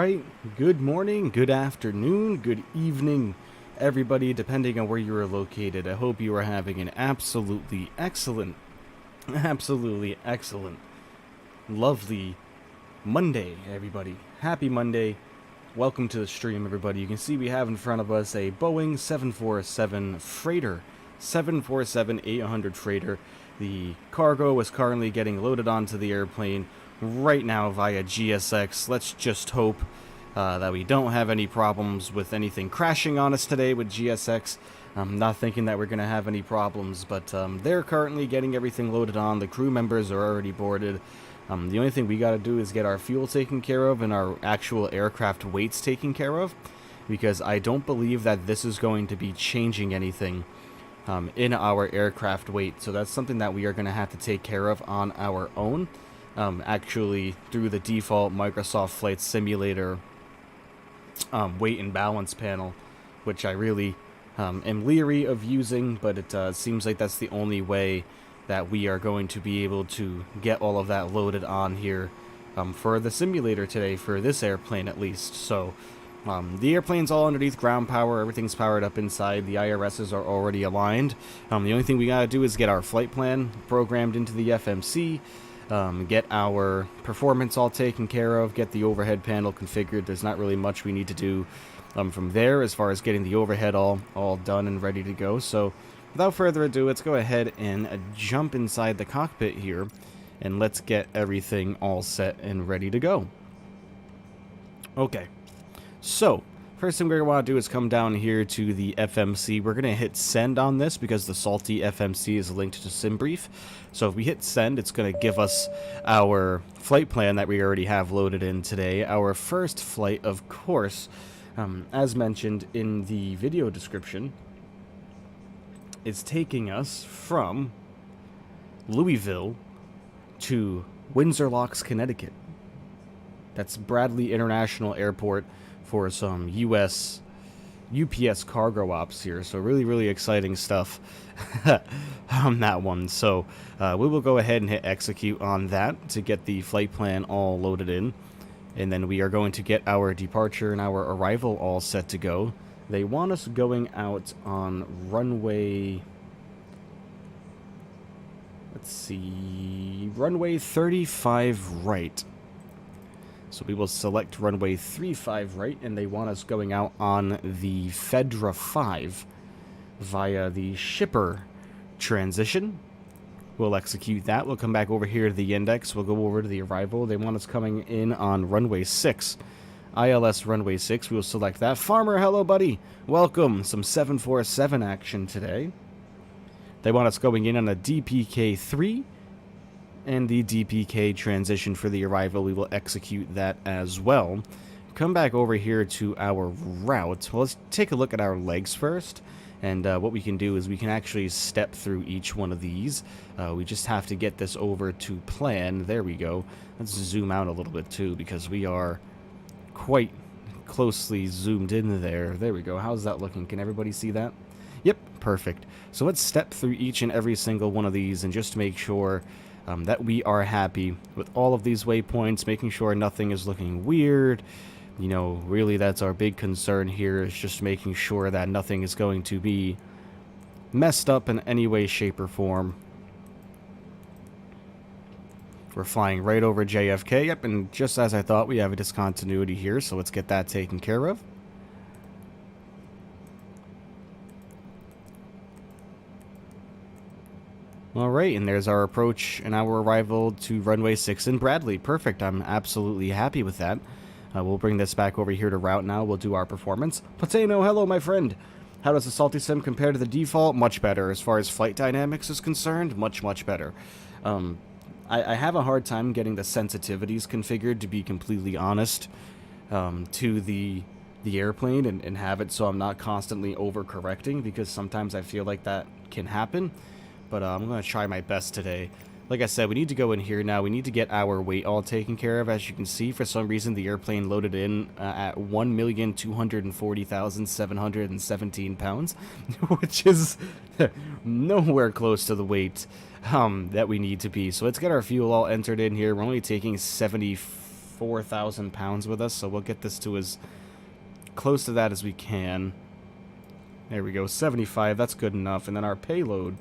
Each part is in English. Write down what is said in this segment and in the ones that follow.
right, good morning, good afternoon, good evening, everybody, depending on where you are located. I hope you are having an absolutely excellent, lovely Monday, everybody. Happy Monday. Welcome to the stream, everybody. You can see we have in front of us a Boeing 747 freighter, 747-800 freighter. The cargo is currently getting loaded onto the airplane right now via GSX. Let's just hope that we don't have any problems with anything crashing on us today with GSX. I'm not thinking that we're going to have any problems, but they're currently getting everything loaded on. The crew members are already boarded. The only thing we got to do is get our fuel taken care of and our actual aircraft weights taken care of, because I don't believe that this is going to be changing anything in our aircraft weight. So that's something that we are going to have to take care of on our own, actually through the default Microsoft Flight Simulator weight and balance panel, which I really am leery of using, but it seems like that's the only way that we are going to be able to get all of that loaded on here for the simulator today, for this airplane at least. So the airplane's all underneath ground power, everything's powered up inside, the IRSs are already aligned. The only thing we gotta do is get our flight plan programmed into the FMC, get our performance all taken care of, get the overhead panel configured. There's not really much we need to do from there as far as getting the overhead all done and ready to go. So without further ado, let's go ahead and jump inside the cockpit here, and let's get everything all set and ready to go. Okay, so first thing we're going to want to do is come down here to the FMC. We're going to hit send on this because the salty FMC is linked to SimBrief. So if we hit send, it's going to give us our flight plan that we already have loaded in today. Our first flight, of course, as mentioned in the video description, is taking us from Louisville to Windsor Locks, Connecticut. That's Bradley International Airport for some U.S. UPS cargo ops here. So really exciting stuff on that one. So we will go ahead and hit execute on that to get the flight plan all loaded in. And then we are going to get our departure and our arrival all set to go. They want us going out on runway, let's see, runway 35 right. So we will select runway 35 right, and they want us going out on the Fedra 5 via the shipper transition. We'll execute that. We'll come back over here to the index. We'll go over to the arrival. They want us coming in on runway 6. ILS runway 6, we will select that. Farmer, hello buddy, welcome. Some 747 action today. They want us going in on a DPK 3 and the DPK transition for the arrival. We will execute that as well. Come back over here to our route. Well, let's take a look at our legs first, and what we can do is we can actually step through each one of these. We just have to get this over to plan. There we go. Let's zoom out a little bit too, because we are quite closely zoomed in there. There we go. How's that looking? Can everybody see that? Yep, perfect. So let's step through each and every single one of these and just make sure that we are happy with all of these waypoints, making sure nothing is looking weird. You know, really that's our big concern here, is just making sure that nothing is going to be messed up in any way, shape, or form. We're flying right over JFK. Yep, and just as I thought, we have a discontinuity here, so let's get that taken care of. Alright, and there's our approach and our arrival to runway 6 in Bradley. Perfect, I'm absolutely happy with that. We'll bring this back over here to route now. We'll do our performance. Patano, hello my friend. How does the Salty Sim compare to the default? Much better. As far as flight dynamics is concerned, much better. I have a hard time getting the sensitivities configured, to be completely honest, to the airplane and have it so I'm not constantly overcorrecting, because sometimes I feel like that can happen. But I'm going to try my best today. Like I said, we need to go in here now. We need to get our weight all taken care of. As you can see, for some reason, the airplane loaded in at 1,240,717 pounds, which is nowhere close to the weight that we need to be. So let's get our fuel all entered in here. We're only taking 70 4,000 pounds with us, so we'll get this to as close to that as we can. There we go, 75, that's good enough. And then our payload,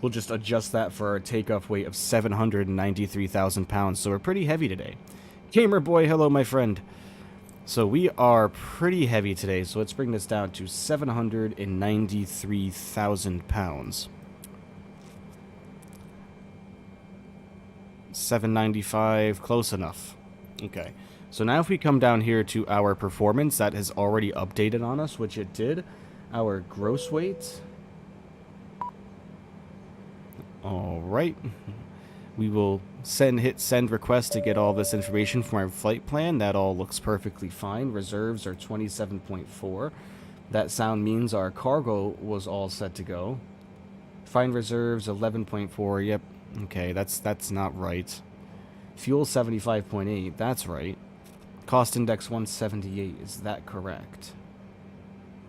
we'll just adjust that for our takeoff weight of 793,000 pounds, so we're pretty heavy today. Gamer boy, hello my friend. So we are pretty heavy today, so let's bring this down to 793,000 pounds. 795, close enough. Okay, so now if we come down here to our performance, that has already updated on us, which it did. Our gross weight. Alright. We will hit send request to get all this information from our flight plan. That all looks perfectly fine. Reserves are 27.4. That sound means our cargo was all set to go. Find reserves 11.4. Yep. Okay, that's not right. Fuel 75.8. That's right. Cost index 178. Is that correct?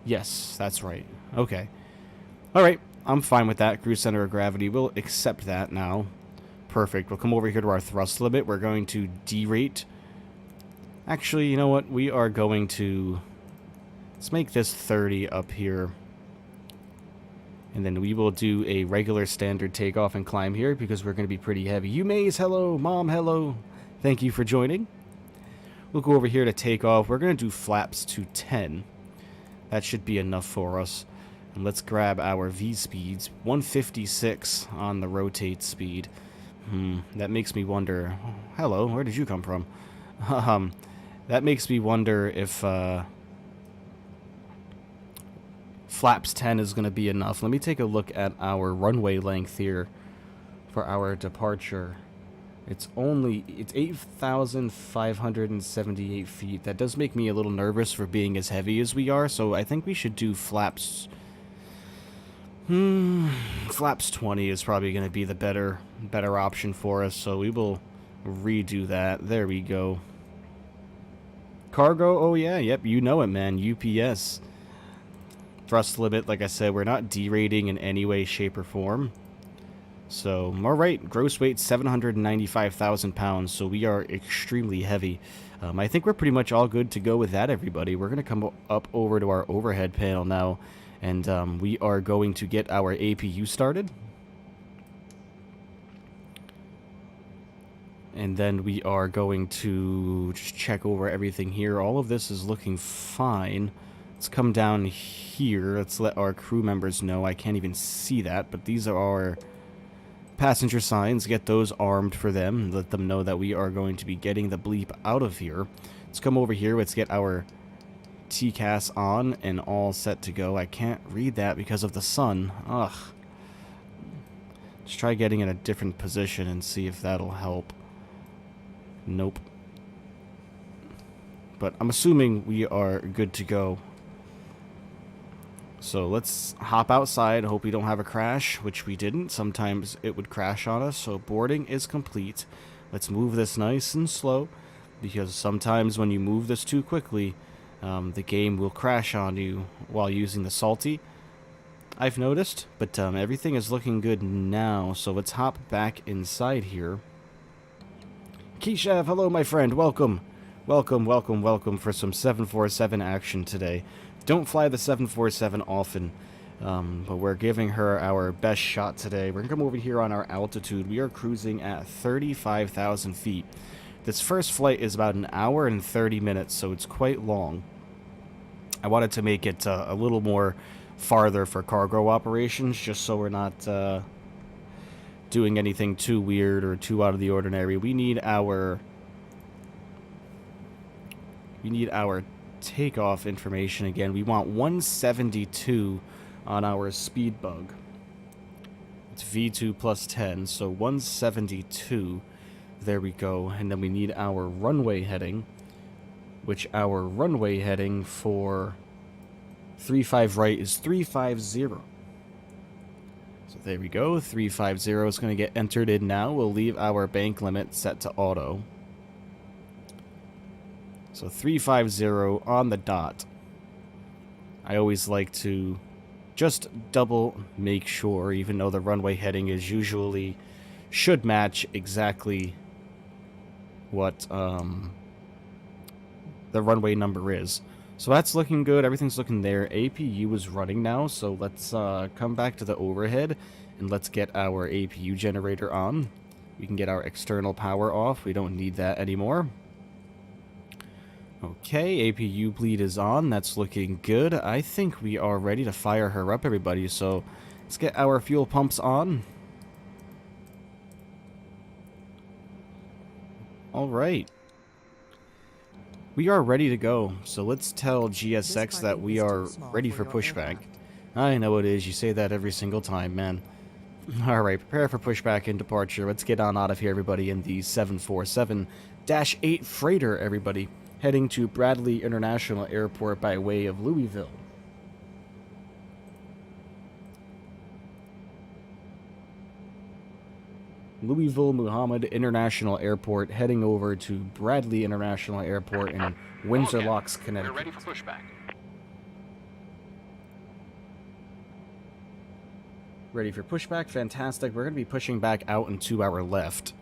Yes, that's right. Okay. Alright, I'm fine with that. Cruise center of gravity. We'll accept that now. Perfect. We'll come over here to our thrust limit. We're going to derate. Actually, you know what? We are going to... Let's make this 30 up here. And then we will do a regular standard takeoff and climb here because we're going to be pretty heavy. You Maze, hello. Mom, hello. Thank you for joining. We'll go over here to take off. We're going to do flaps to 10. That should be enough for us. And let's grab our V speeds. 156 on the rotate speed. That makes me wonder... Oh, hello, where did you come from? That makes me wonder if flaps 10 is going to be enough. Let me take a look at our runway length here for our departure. It's 8,578 feet. That does make me a little nervous for being as heavy as we are, so I think we should do flaps... flaps 20 is probably going to be the better option for us, so we will redo that. There we go. Cargo, oh yeah, yep, you know it, man. UPS. Thrust limit, like I said, we're not derating in any way, shape, or form. So, alright, gross weight 795,000 pounds, so we are extremely heavy. I think we're pretty much all good to go with that, everybody. We're going to come up over to our overhead panel now. And we are going to get our APU started. And then we are going to just check over everything here. All of this is looking fine. Let's come down here. Let's let our crew members know. I can't even see that, but these are our passenger signs. Get those armed for them. Let them know that we are going to be getting the bleep out of here. Let's come over here. Let's get our TCAS on and all set to go. I can't read that because of the sun. Ugh. Let's try getting in a different position and see if that'll help. Nope. But I'm assuming we are good to go. So let's hop outside. Hope we don't have a crash, which we didn't. Sometimes it would crash on us. So boarding is complete. Let's move this nice and slow, because sometimes when you move this too quickly, the game will crash on you while using the salty, I've noticed, but everything is looking good now, so let's hop back inside here. Keshav, hello my friend, welcome. Welcome for some 747 action today. Don't fly the 747 often, but we're giving her our best shot today. We're going to come over here on our altitude. We are cruising at 35,000 feet. This first flight is about an hour and 30 minutes, so it's quite long. I wanted to make it a little more farther for cargo operations, just so we're not doing anything too weird or too out of the ordinary. We need our takeoff information again. We want 172 on our speed bug. It's V2 plus 10, so 172. There we go. And then we need our runway heading, which our runway heading for 35 right is 350. So there we go. 350 is going to get entered in now. We'll leave our bank limit set to auto. So 350 on the dot. I always like to just double make sure, even though the runway heading is usually should match exactly what the runway number is. So that's looking good. Everything's looking there. APU is running now, so let's come back to the overhead and let's get our APU generator on. We can get our external power off. We don't need that anymore. Okay, APU bleed is on. That's looking good. I think we are ready to fire her up, everybody. So let's get our fuel pumps on. All right. We are ready to go, so let's tell GSX that we are ready for pushback. I know it is, you say that every single time, man. Alright, prepare for pushback and departure. Let's get on out of here, everybody, in the 747-8 freighter, everybody. Heading to Bradley International Airport by way of Louisville. Louisville Muhammad International Airport, heading over to Bradley International Airport in Windsor Locks, Connecticut. We're ready for pushback. Ready for pushback? Fantastic. We're going to be pushing back out and to our left.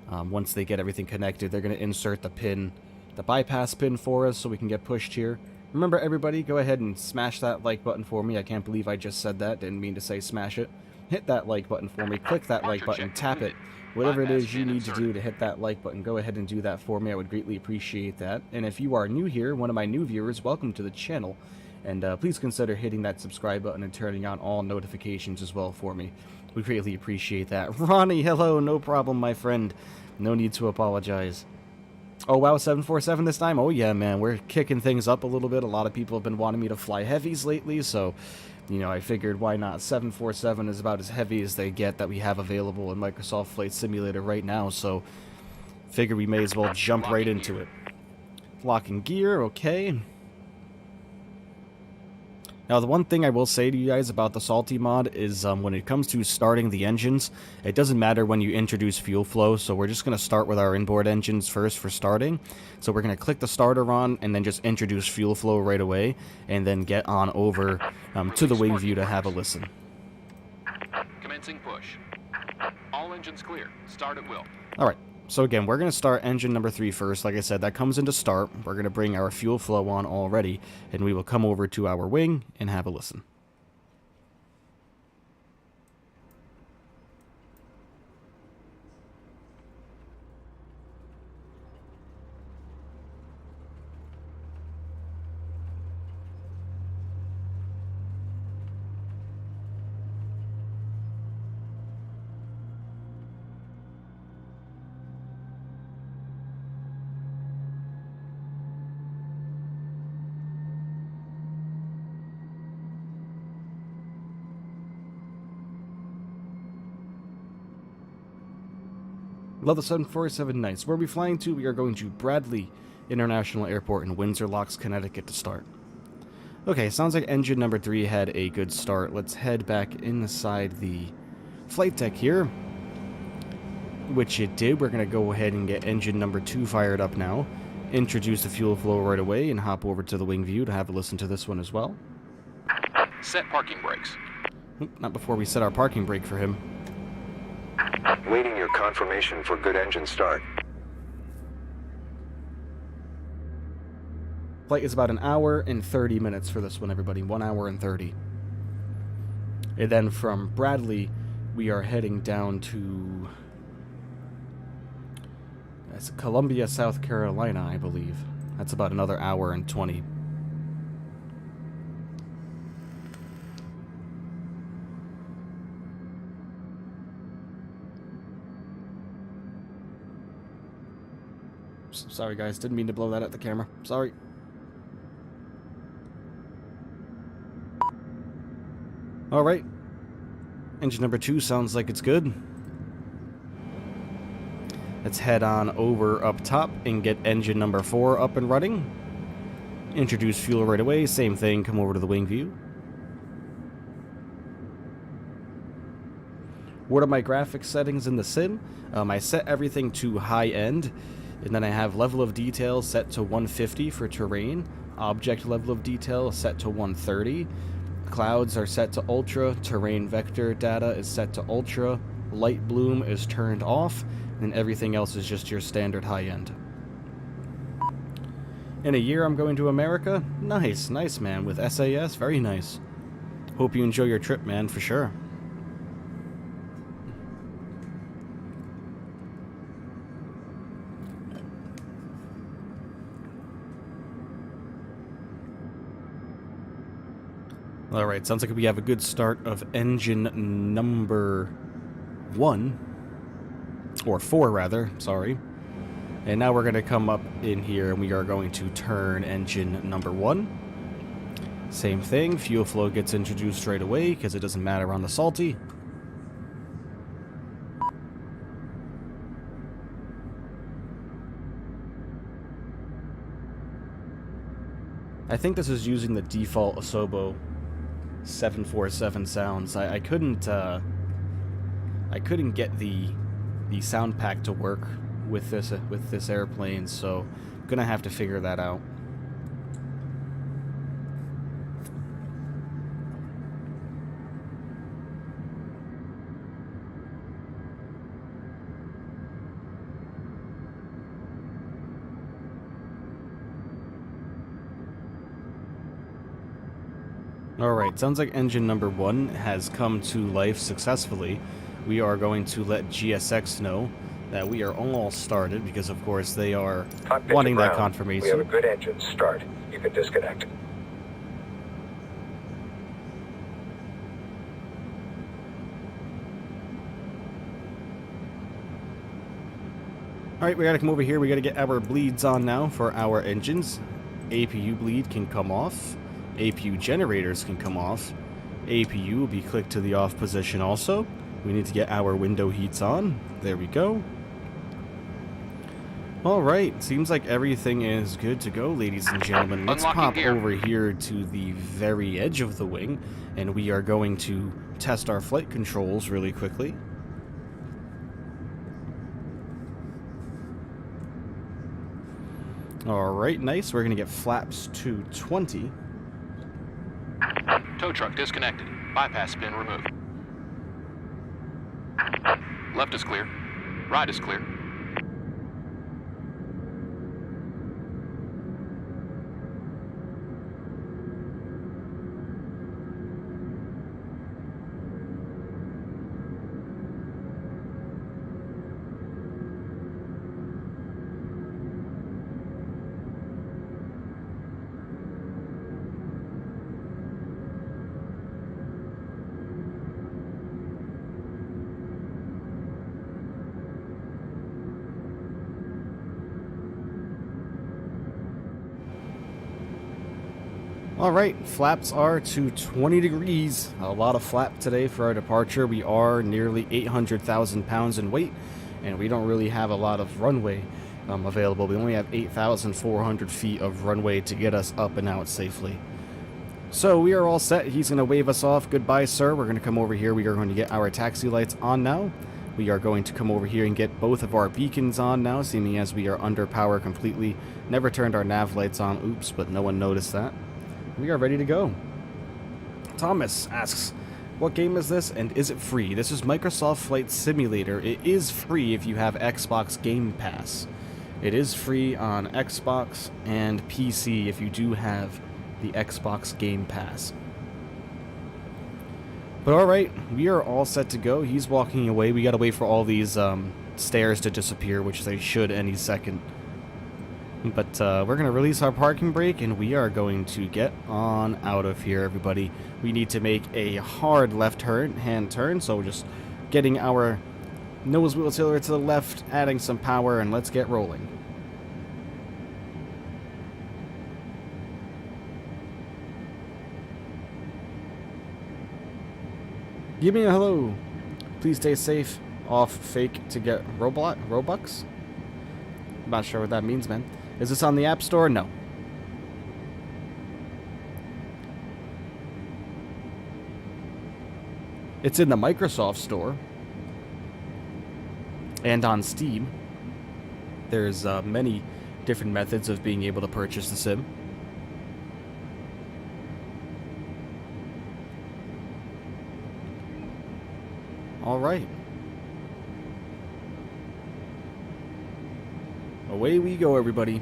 Once they get everything connected, they're going to insert the pin, the bypass pin for us so we can get pushed here. Remember, everybody, go ahead and smash that like button for me. I can't believe I just said that. Didn't mean to say smash it. Hit that like button for me. Click that like button. Tap it. Whatever it is you need to do to hit that like button, go ahead and do that for me. I would greatly appreciate that. And if you are new here, one of my new viewers, welcome to the channel. And please consider hitting that subscribe button and turning on all notifications as well for me. We greatly appreciate that. Ronnie, hello. No problem, my friend. No need to apologize. Oh, wow, 747 this time? Oh, yeah, man. We're kicking things up a little bit. A lot of people have been wanting me to fly heavies lately, so... You know, I figured why not. 747 is about as heavy as they get that we have available in Microsoft Flight Simulator right now, so figure we may as well jump right into it. Locking gear, okay. Now, the one thing I will say to you guys about the Salty mod is when it comes to starting the engines, it doesn't matter when you introduce fuel flow, so we're just going to start with our inboard engines first for starting. So we're going to click the starter on and then just introduce fuel flow right away, and then get on over to the wing view to have a listen. Commencing push. All engines clear. Start at will. Alright, so again, we're going to start engine number 3 first. Like I said, that comes into start. We're going to bring our fuel flow on already, and we will come over to our wing and have a listen. Love the 747 nights. Where are we flying to? We are going to Bradley International Airport in Windsor Locks, Connecticut to start. Okay, sounds like engine number 3 had a good start. Let's head back inside the flight deck here. Which it did. We're going to go ahead and get engine number 2 fired up now. Introduce the fuel flow right away and hop over to the wing view to have a listen to this one as well. Set parking brakes. Oop, not before we set our parking brake for him. Waiting your confirmation for good engine start. Flight is about 1 hour and 30 minutes for this one, everybody. 1 hour and 30. And then from Bradley, we are heading down to... That's Columbia, South Carolina, I believe. That's about another hour and 20. Sorry, guys. Didn't mean to blow that at the camera. Sorry. Alright. Engine number 2 sounds like it's good. Let's head on over up top and get engine number 4 up and running. Introduce fuel right away. Same thing. Come over to the wing view. What are my graphics settings in the sim? I set everything to high end. And then I have level of detail set to 150 for terrain. Object level of detail set to 130. Clouds are set to ultra. Terrain vector data is set to ultra. Light bloom is turned off. and everything else is just your standard high-end. In a year, I'm going to America? Nice, nice, man. With SAS? Very nice. Hope you enjoy your trip, man, for sure. Alright, sounds like we have a good start of engine number 1. Or 4, rather, sorry. And now we're going to come up in here and we are going to turn engine number 1. Same thing, fuel flow gets introduced right away because it doesn't matter on the salty. I think this is using the default Asobo 747 sounds. I couldn't get the sound pack to work with this airplane, so I'm gonna have to figure that out. Alright, sounds like engine number 1 has come to life successfully. We are going to let GSX know that we are all started, because of course they are wanting that confirmation. We have a good engine start. You can disconnect. Alright, we gotta come over here. We gotta get our bleeds on now for our engines. APU bleed can come off. APU generators can come off. APU will be clicked to the off position also. We need to get our window heats on. There we go. Alright, seems like everything is good to go, ladies and gentlemen. Let's pop over here to the very edge of the wing, and we are going to test our flight controls really quickly. Alright, nice. We're going to get flaps to 20. Tow truck disconnected. Bypass pin removed. Left is clear. Right is clear. Alright, flaps are to 20 degrees. A lot of flap today for our departure. We are nearly 800,000 pounds in weight, and we don't really have a lot of runway available. We only have 8,400 feet of runway to get us up and out safely. So we are all set. He's going to wave us off. Goodbye, sir. We're going to come over here. We are going to get our taxi lights on now. We are going to come over here and get both of our beacons on now, seeming as we are under power completely. Never turned our nav lights on. Oops, but no one noticed that. We are ready to go. Thomas asks, what game is this and is it free? This is Microsoft Flight Simulator. It is free if you have Xbox Game Pass. It is free on Xbox and PC if you do have the Xbox Game Pass. But alright, we are all set to go. He's walking away. We gotta wait for all these stairs to disappear, which they should any second. But we're going to release our parking brake, and we are going to get on out of here, everybody. We need to make a hard left-hand turn, so we're just getting our nose wheel tiller to the left, adding some power, and let's get rolling. Give me a hello. Please stay safe. Off fake to get Robux? I'm not sure what that means, man. Is this on the App Store? No. It's in the Microsoft Store. And on Steam. There's many different methods of being able to purchase the sim. Alright. Away we go, everybody.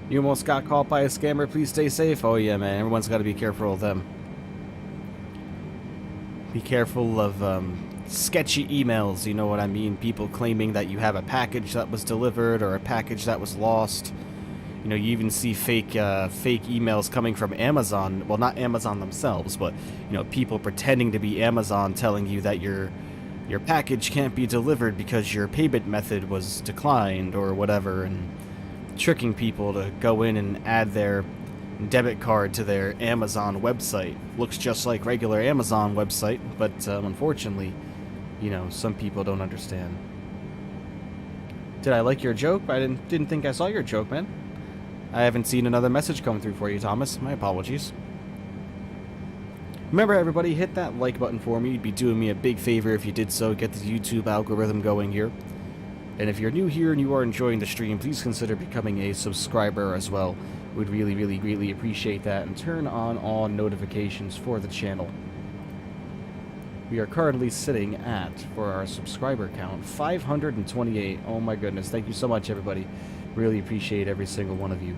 You almost got caught by a scammer. Please stay safe. Oh yeah, man. Everyone's got to be careful of them. Be careful of sketchy emails. You know what I mean? People claiming that you have a package that was delivered or a package that was lost. You know, you even see fake emails coming from Amazon. Well, not Amazon themselves, but you know, people pretending to be Amazon telling you that your package can't be delivered because your payment method was declined or whatever, and tricking people to go in and add their debit card to their Amazon website. Looks just like regular Amazon website, but unfortunately, you know, some people don't understand. Did I like your joke? I didn't think I saw your joke, man. I haven't seen another message come through for you, Thomas. My apologies. Remember, everybody, hit that like button for me. You'd be doing me a big favor if you did so. Get the YouTube algorithm going here. And if you're new here and you are enjoying the stream, please consider becoming a subscriber as well. We'd really, really, really appreciate that. And turn on all notifications for the channel. We are currently sitting at, for our subscriber count, 528. Oh my goodness. Thank you so much, everybody. Really appreciate every single one of you.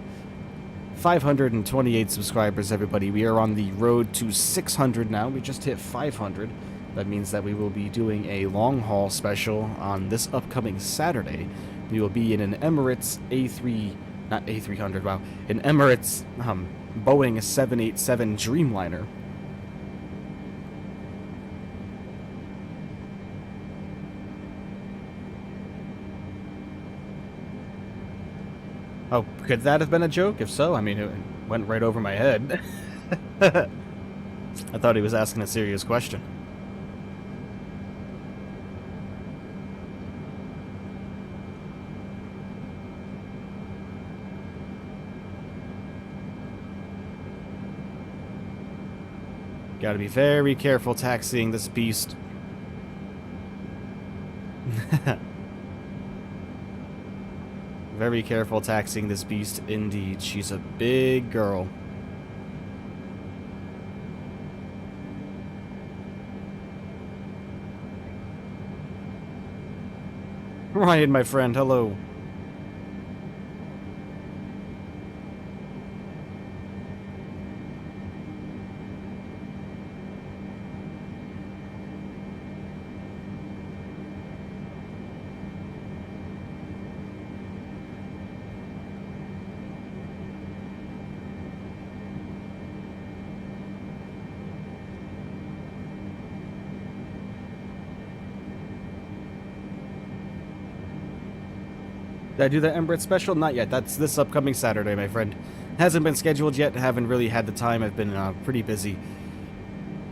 528 subscribers, everybody. We are on the road to 600 now. We just hit 500. That means that we will be doing a long-haul special on this upcoming Saturday. We will be in an Emirates not A300, wow, an Emirates Boeing 787 Dreamliner. Oh, could that have been a joke? If so, I mean, it went right over my head. I thought he was asking a serious question. Gotta be very careful taxiing this beast. Very careful taxiing this beast indeed. She's a big girl. Ryan, my friend, hello. Did I do the Emirates special? Not yet. That's this upcoming Saturday, my friend. Hasn't been scheduled yet. Haven't really had the time. I've been pretty busy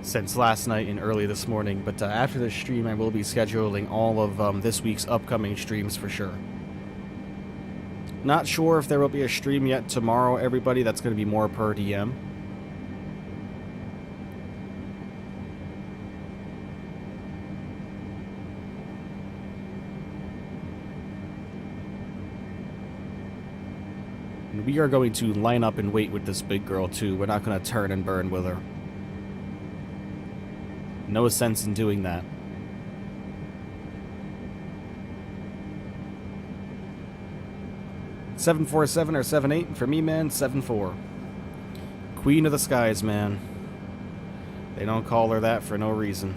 since last night and early this morning. But after this stream, I will be scheduling all of this week's upcoming streams for sure. Not sure if there will be a stream yet tomorrow, everybody. That's going to be more per DM. We are going to line up and wait with this big girl, too. We're not going to turn and burn with her. No sense in doing that. $747 or 78 for me, man. 74. Queen of the skies, man. They don't call her that for no reason.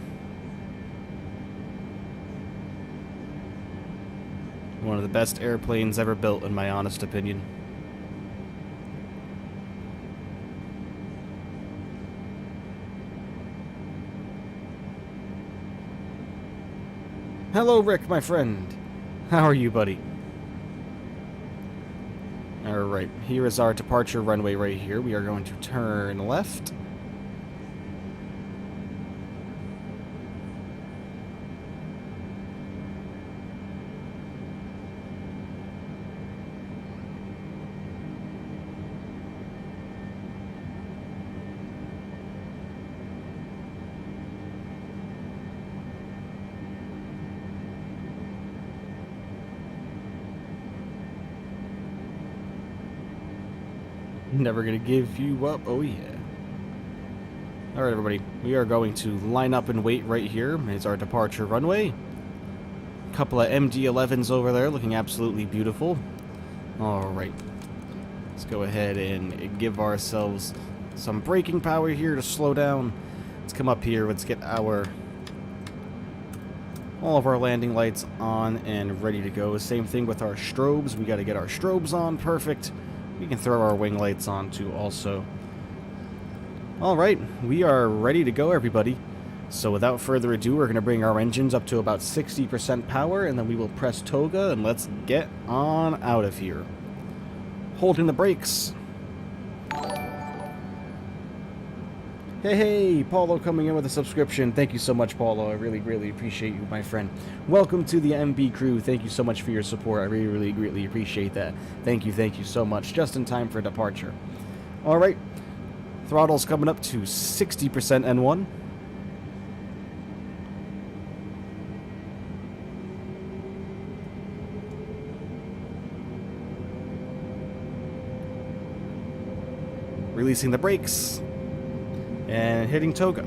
One of the best airplanes ever built, in my honest opinion. Hello, Rick, my friend. How are you, buddy? Alright, here is our departure runway right here. We are going to turn left. Never gonna give you up. Oh yeah. Alright everybody, we are going to line up and wait right here. It's our departure runway. Couple of MD-11s over there looking absolutely beautiful. Alright. Let's go ahead and give ourselves some braking power here to slow down. Let's come up here, let's get all of our landing lights on and ready to go. Same thing with our strobes. We gotta get our strobes on, perfect. We can throw our wing lights on too also. Alright, we are ready to go everybody. So without further ado, we're going to bring our engines up to about 60% power and then we will press toga and let's get on out of here. Holding the brakes. Hey, Paulo coming in with a subscription. Thank you so much, Paulo. I really, really appreciate you, my friend. Welcome to the MB crew. Thank you so much for your support. I really, really greatly appreciate that. Thank you so much. Just in time for departure. All right. Throttle's coming up to 60% N1. Releasing the brakes. And hitting toga.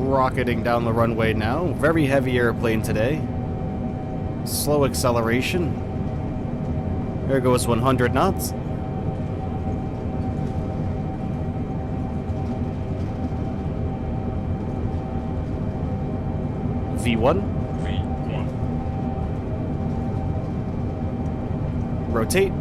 Rocketing down the runway now. Very heavy airplane today. Slow acceleration. There goes 100 knots. V1. Rotate.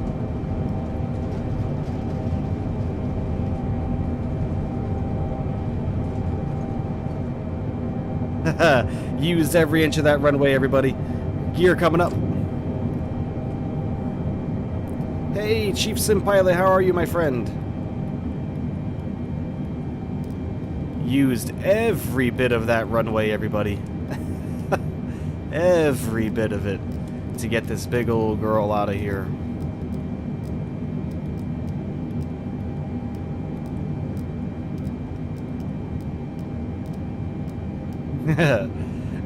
Used every inch of that runway, everybody. Gear coming up. Hey, Chief Sim Pilot, how are you, my friend? Used every bit of that runway, everybody. Every bit of it to get this big old girl out of here.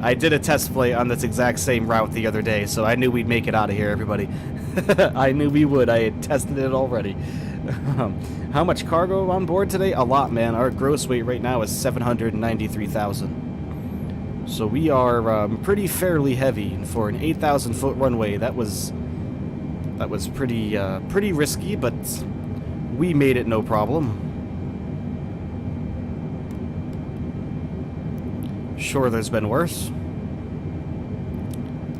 I did a test flight on this exact same route the other day, so I knew we'd make it out of here, everybody. I knew we would. I had tested it already. How much cargo on board today? A lot, man. Our gross weight right now is 793,000. So we are pretty fairly heavy for an 8,000 foot runway. That was pretty risky, but we made it no problem. Sure, there's been worse.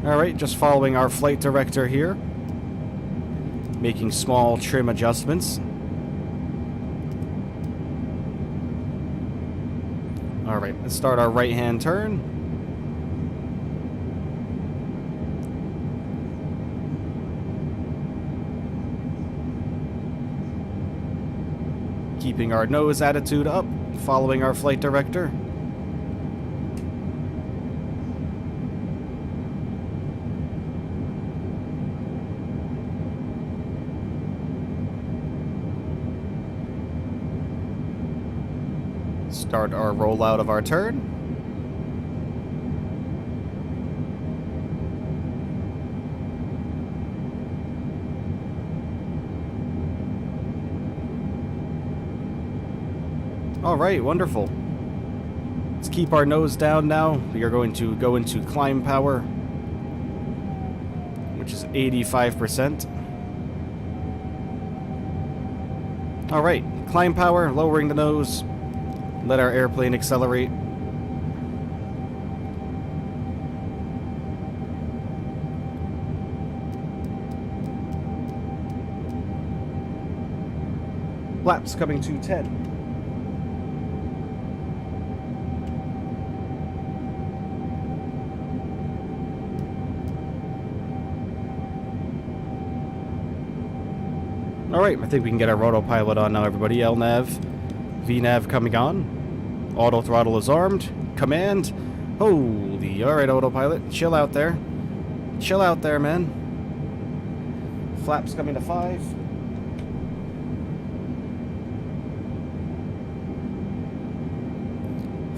Alright, just following our flight director here. Making small trim adjustments. Alright, let's start our right-hand turn. Keeping our nose attitude up, following our flight director. Start our rollout of our turn. All right, wonderful. Let's keep our nose down now. We are going to go into climb power, which is 85%. All right, climb power, lowering the nose. Let our airplane accelerate. Flaps coming to 10. Alright, I think we can get our autopilot on now, everybody. LNAV, VNAV coming on. Auto throttle is armed. Command. Holy, alright, autopilot. Chill out there. Chill out there, man. Flaps coming to 5.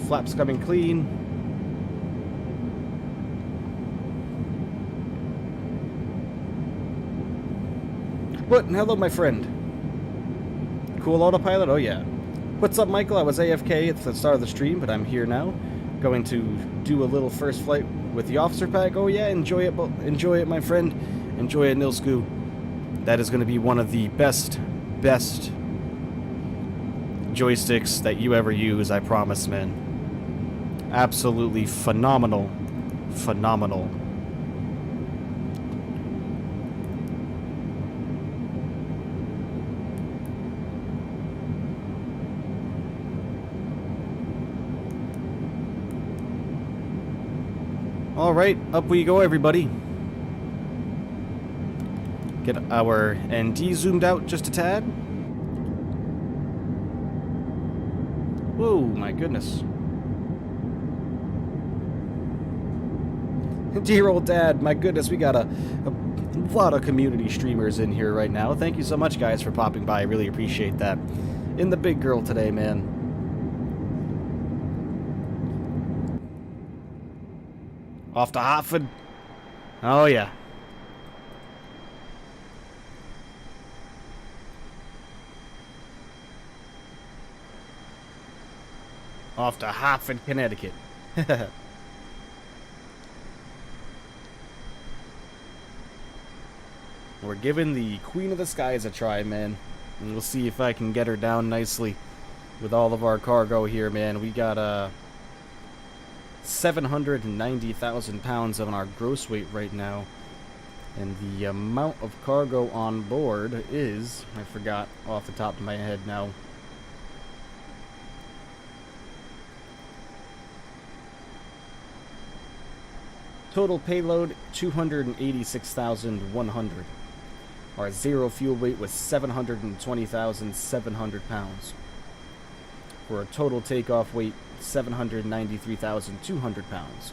Flaps coming clean. What? Hello, my friend. Cool autopilot? Oh, yeah. What's up, Michael? I was AFK at the start of the stream, but I'm here now. Going to do a little first flight with the officer pack. Oh, yeah, enjoy it, my friend. Enjoy it, Nilsku. That is going to be one of the best joysticks that you ever use, I promise, man. Absolutely phenomenal. Phenomenal. Alright, up we go, everybody. Get our ND zoomed out just a tad. Whoa, my goodness. Dear old dad, my goodness, we got a lot of community streamers in here right now. Thank you so much, guys, for popping by. I really appreciate that. In the big girl today, man. Off to Hartford. Oh, yeah. Off to Hartford, Connecticut. We're giving the Queen of the Skies a try, man. And we'll see if I can get her down nicely with all of our cargo here, man. We got 790,000 pounds on our gross weight right now. And the amount of cargo on board is, I forgot off the top of my head now. Total payload, 286,100. Our zero fuel weight was 720,700 pounds. For a total takeoff weight, 793,200 pounds.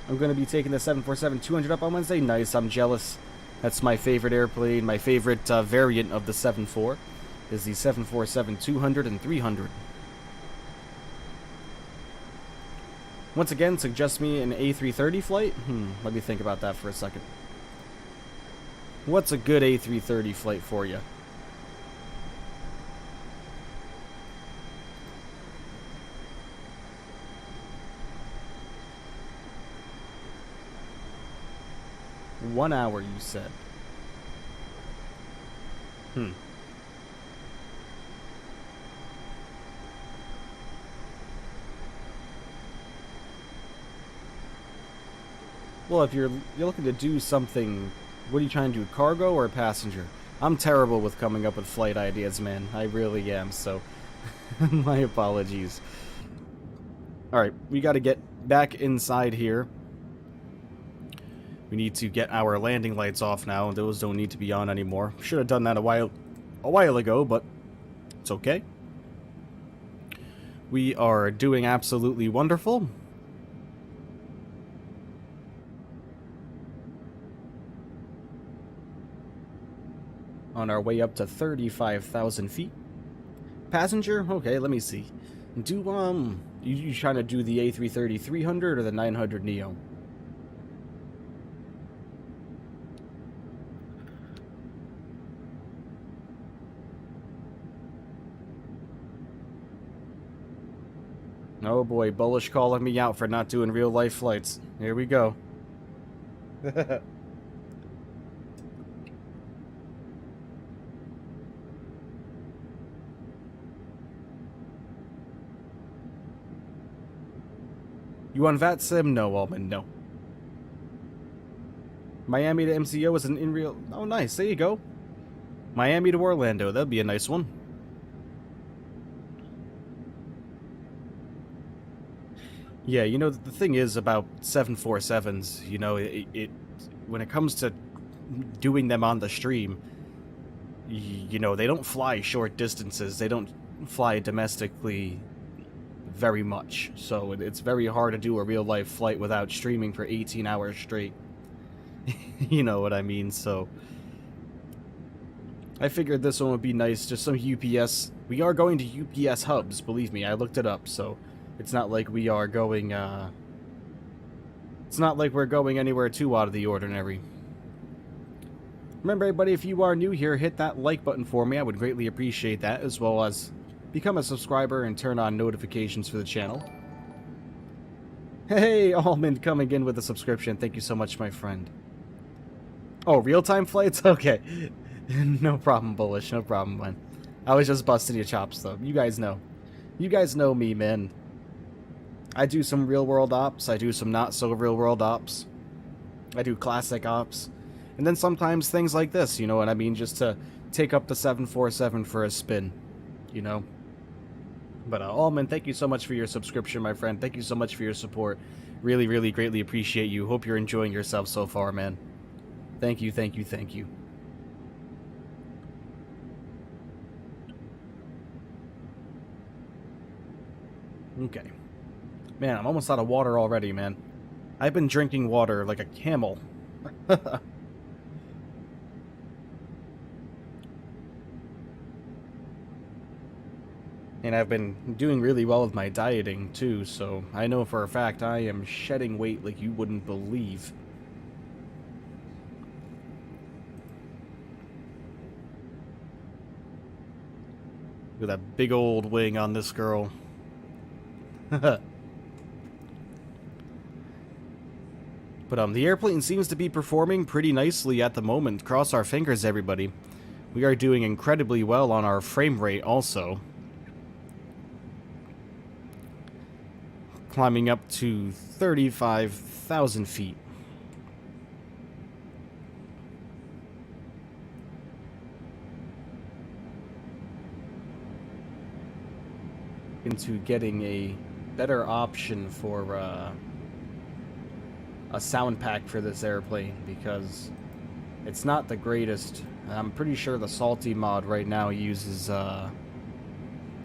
I'm going to be taking the 747-200 up on Wednesday. Nice, I'm jealous. That's my favorite airplane. My favorite variant of the 747 is the 747-200 and 300. Once again, suggest me an A330 flight? Let me think about that for a second. What's a good A330 flight for you? One hour, you said. Well, if you're looking to do something, what are you trying to do, cargo or passenger? I'm terrible with coming up with flight ideas, man. I really am, so my apologies. Alright, we got to get back inside here. We need to get our landing lights off now. Those don't need to be on anymore. Should have done that a while ago, but it's okay. We are doing absolutely wonderful. On our way up to 35,000 feet. Passenger? Okay, let me see. You trying to do the A330-300 or the 900 Neo? Oh boy, Bullish calling me out for not doing real life flights. Here we go. You on VAT Sim? No, Almond, no. Miami to MCO is an in real... Oh, nice. There you go. Miami to Orlando. That'd be a nice one. Yeah, you know, the thing is about 747s, you know, it when it comes to doing them on the stream, you know, they don't fly short distances. They don't fly domestically very much. So it's very hard to do a real-life flight without streaming for 18 hours straight. You know what I mean? So I figured this one would be nice, just some UPS. We are going to UPS hubs, believe me. I looked it up, so it's not like we are going, it's not like we're going anywhere too out of the ordinary. Remember, everybody, if you are new here, hit that like button for me. I would greatly appreciate that, as well as become a subscriber and turn on notifications for the channel. Hey, Almond coming in with a subscription. Thank you so much, my friend. Oh, real-time flights? Okay. No problem, Bullish. No problem, man. I was just busting your chops, though. You guys know. You guys know me, man. I do some real-world ops. I do some not-so-real-world ops. I do classic ops. And then sometimes things like this, you know what I mean? Just to take up the 747 for a spin, you know? But, Almond, thank you so much for your subscription, my friend. Thank you so much for your support. Really, really greatly appreciate you. Hope you're enjoying yourself so far, man. Thank you, thank you, thank you. Okay. Man, I'm almost out of water already, man. I've been drinking water like a camel. And I've been doing really well with my dieting, too, so I know for a fact I am shedding weight like you wouldn't believe. Look at that big old wing on this girl. But the airplane seems to be performing pretty nicely at the moment. Cross our fingers, everybody. We are doing incredibly well on our frame rate also. Climbing up to 35,000 feet. Into getting a better option for a sound pack for this airplane, because it's not the greatest. I'm pretty sure the Salty mod right now uses the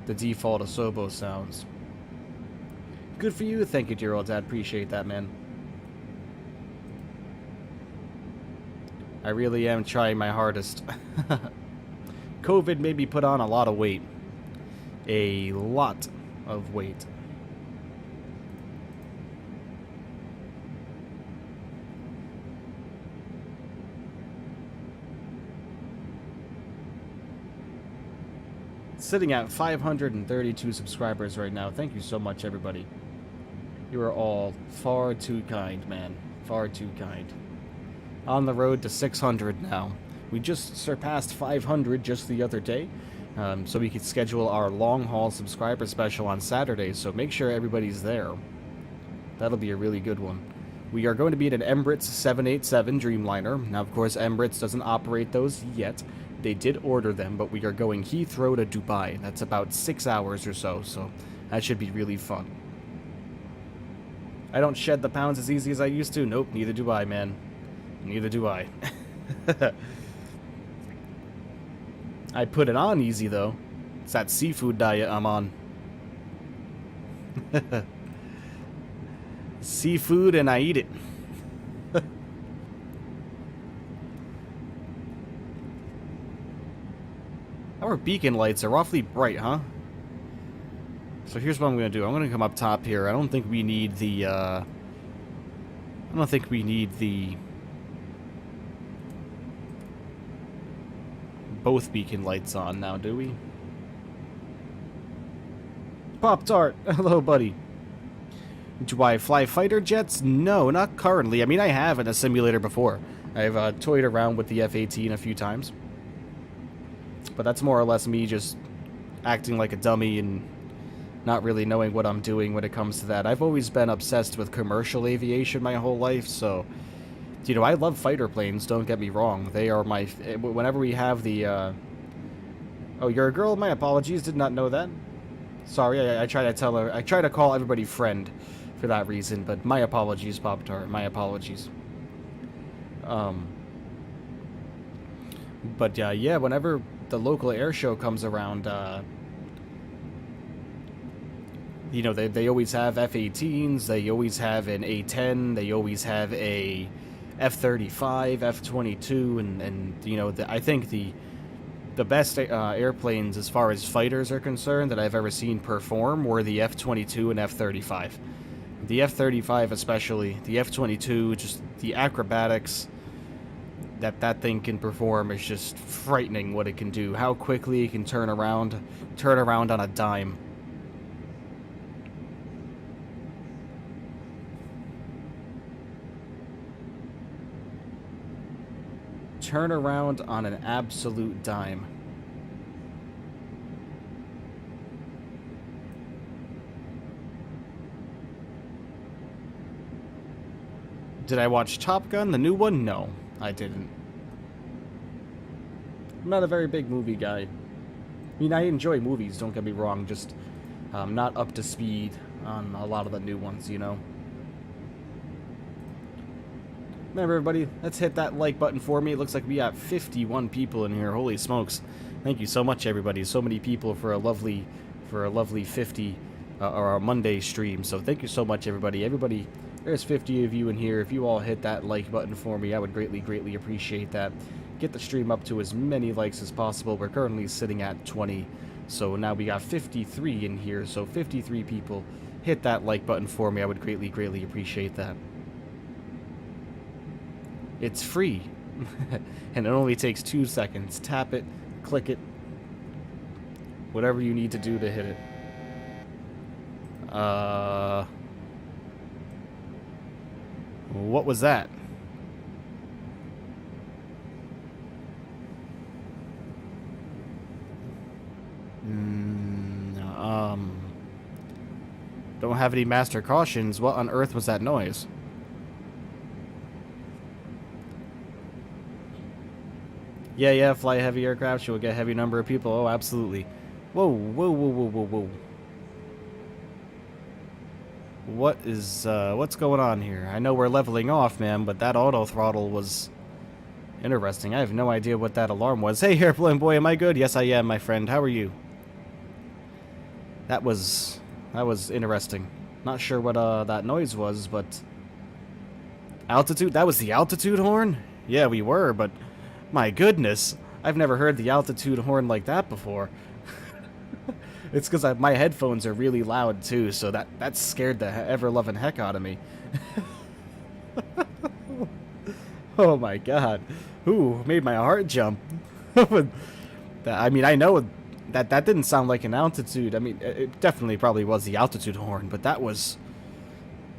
default Asobo sounds. Good for you. Thank you, dear old dad. Appreciate that, man. I really am trying my hardest. COVID made me put on a lot of weight. A lot of weight. Sitting at 532 subscribers right now. Thank you so much, everybody. You are all far too kind, man. Far too kind. On the road to 600 now. We just surpassed 500 just the other day. So we could schedule our long-haul subscriber special on Saturday, so make sure everybody's there. That'll be a really good one. We are going to be at an Emirates 787 Dreamliner. Now, of course, Emirates doesn't operate those yet. They did order them, but we are going Heathrow to Dubai. That's about 6 hours or so that should be really fun. I don't shed the pounds as easy as I used to. Nope, neither do I, man. Neither do I. I put it on easy, though. It's that seafood diet I'm on. Seafood, and I eat it. Our beacon lights are awfully bright, huh? So here's what I'm going to do. I'm going to come up top here. I don't think we need the, both beacon lights on now, do we? Pop-Tart! Hello, buddy. Do I fly fighter jets? No, not currently. I mean, I have in a simulator before. I've toyed around with the F-18 a few times. But that's more or less me just acting like a dummy and not really knowing what I'm doing when it comes to that. I've always been obsessed with commercial aviation my whole life, so You know, I love fighter planes, don't get me wrong. They are my... Whenever we have the, Oh, you're a girl? My apologies, did not know that. Sorry, I try to tell her... I try to call everybody friend for that reason, but my apologies, Pop-Tart. My apologies. But, yeah, whenever the local air show comes around, you know, they always have F-18s, they always have an A-10, they always have a F-35, F-22, and you know, I think the best airplanes as far as fighters are concerned that I've ever seen perform were the F-22 and F-35. The F-35 especially, the F-22, just the acrobatics that thing can perform is just frightening what it can do. How quickly it can turn around on a dime. Turn around on an absolute dime. Did I watch Top Gun, the new one? No, I didn't. I'm not a very big movie guy. I mean, I enjoy movies, don't get me wrong, just not up to speed on a lot of the new ones, you know? Remember, everybody, let's hit that like button for me. It looks like we got 51 people in here. Holy smokes. Thank you so much, everybody. So many people for a lovely 50 or a Monday stream. So thank you so much, everybody. Everybody, there's 50 of you in here. If you all hit that like button for me, I would greatly appreciate that. Get the stream up to as many likes as possible. We're currently sitting at 20. So now we got 53 in here. So 53 people. Hit that like button for me. I would greatly appreciate that. It's free, and it only takes 2 seconds. Tap it, click it, whatever you need to do to hit it. What was that? Don't have any master cautions. What on earth was that noise? Yeah, fly heavy aircraft, you'll get a heavy number of people. Oh, absolutely. Whoa. What is, what's going on here? I know we're leveling off, man, but that auto throttle was interesting. I have no idea what that alarm was. Hey, airplane boy, am I good? Yes, I am, my friend. How are you? That was interesting. Not sure what, that noise was, but... Altitude? That was the altitude horn? Yeah, we were, but... My goodness, I've never heard the altitude horn like that before. It's because my headphones are really loud too, so that scared the ever-loving heck out of me. Oh my god. Ooh, made my heart jump. I mean, I know that didn't sound like an altitude. I mean, it definitely probably was the altitude horn, but that was...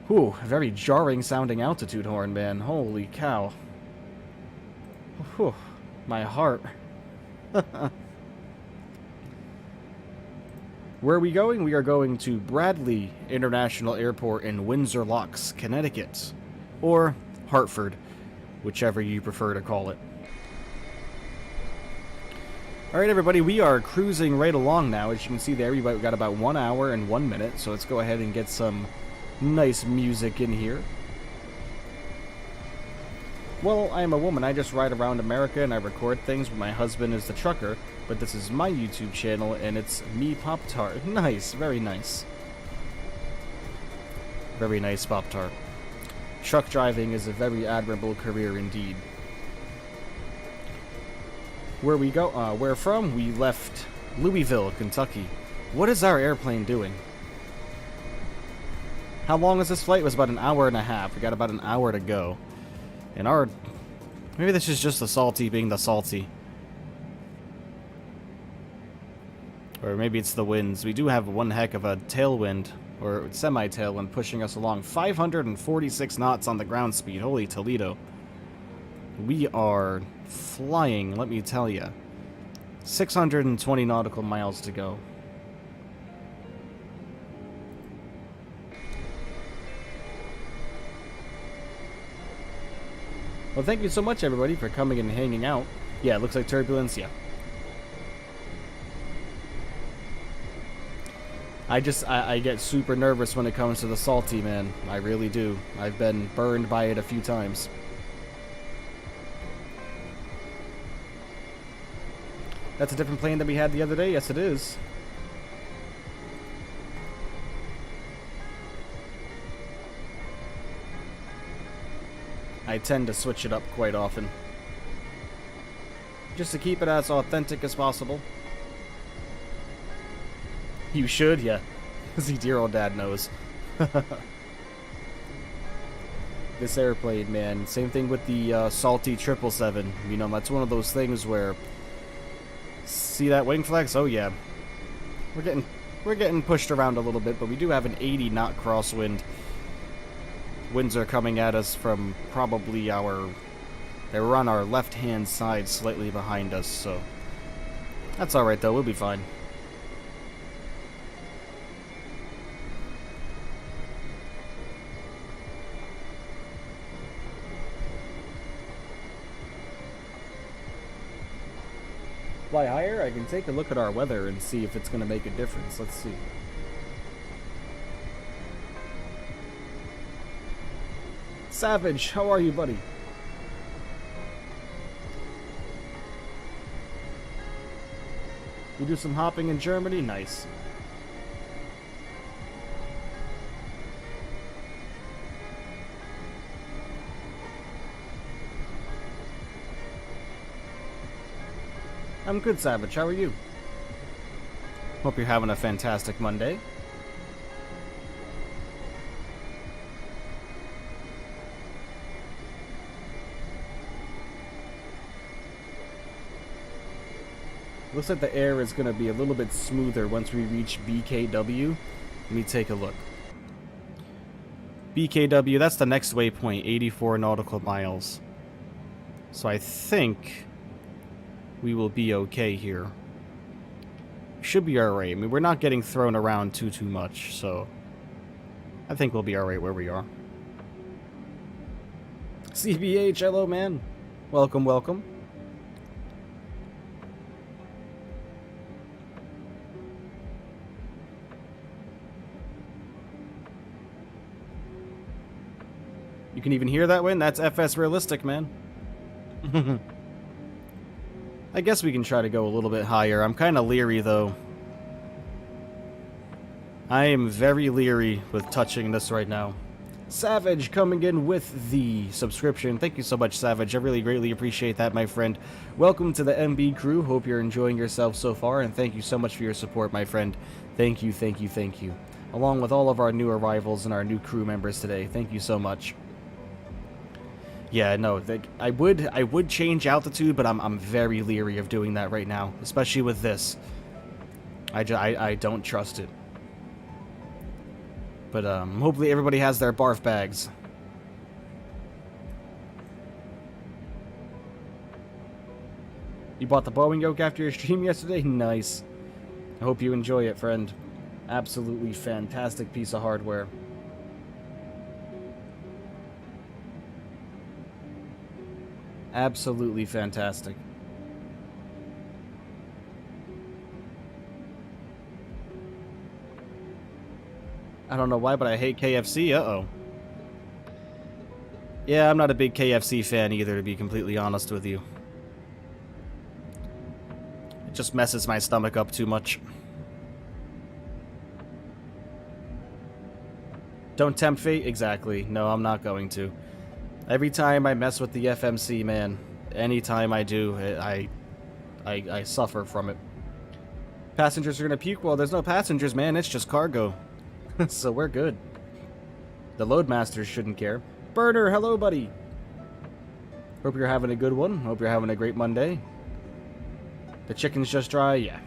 Ooh, a very jarring sounding altitude horn, man. Holy cow. Whew, my heart. Where are we going? We are going to Bradley International Airport in Windsor Locks, Connecticut. Or Hartford, whichever you prefer to call it. Alright, everybody, we are cruising right along now. As you can see there, we've got about 1 hour and 1 minute, so let's go ahead and get some nice music in here. Well, I am a woman. I just ride around America and I record things. My husband is the trucker, but this is my YouTube channel and it's me, Pop-Tart. Nice, very nice. Very nice, Pop-Tart. Truck driving is a very admirable career indeed. Where we go? Where from? We left Louisville, Kentucky. What is our airplane doing? How long is this flight? It was about an hour and a half. We got about an hour to go. And our... Maybe this is just the salty being the salty. Or maybe it's the winds. We do have one heck of a tailwind, or semi-tailwind, pushing us along. 546 knots on the ground speed. Holy Toledo. We are flying, let me tell you. 620 nautical miles to go. Well, thank you so much, everybody, for coming and hanging out. Yeah, it looks like turbulence, yeah. I get super nervous when it comes to the salty, man. I really do. I've been burned by it a few times. That's a different plane than we had the other day? Yes, it is. I tend to switch it up quite often. Just to keep it as authentic as possible. You should, yeah. See, dear old dad knows. This airplane, man. Same thing with the salty 777. You know, that's one of those things where... See that wing flex? Oh yeah. We're getting pushed around a little bit, but we do have an 80 knot crosswind. Winds are coming at us from probably our... They were on our left-hand side, slightly behind us, so... That's alright though, we'll be fine. Fly higher? I can take a look at our weather and see if it's going to make a difference. Let's see. Savage, how are you, buddy? You do some hopping in Germany? Nice. I'm good, Savage. How are you? Hope you're having a fantastic Monday. Looks like the air is going to be a little bit smoother once we reach BKW. Let me take a look. BKW, that's the next waypoint, 84 nautical miles. So I think we will be okay here. Should be alright. I mean, we're not getting thrown around too much, so I think we'll be alright where we are. CBH, hello, man. Welcome, welcome. You can even hear that wind? That's FS realistic, man. I guess we can try to go a little bit higher. I'm kind of leery, though. I am very leery with touching this right now. Savage coming in with the subscription. Thank you so much, Savage. I really greatly appreciate that, my friend. Welcome to the MB crew. Hope you're enjoying yourself so far, and thank you so much for your support, my friend. Thank you, thank you, thank you. Along with all of our new arrivals and our new crew members today. Thank you so much. Yeah, no, I would change altitude, but I'm very leery of doing that right now, especially with this. I don't trust it. But hopefully everybody has their barf bags. You bought the Boeing yoke after your stream yesterday? Nice. I hope you enjoy it, friend. Absolutely fantastic piece of hardware. Absolutely fantastic. I don't know why, but I hate KFC. Uh-oh. Yeah, I'm not a big KFC fan either, to be completely honest with you. It just messes my stomach up too much. Don't tempt fate? Exactly. No, I'm not going to. Every time I mess with the FMC, man, anytime I do, I suffer from it. Passengers are gonna puke? Well, there's no passengers, man. It's just cargo. So we're good. The Loadmasters shouldn't care. Burner, hello, buddy. Hope you're having a good one. Hope you're having a great Monday. The chicken's just dry? Yeah.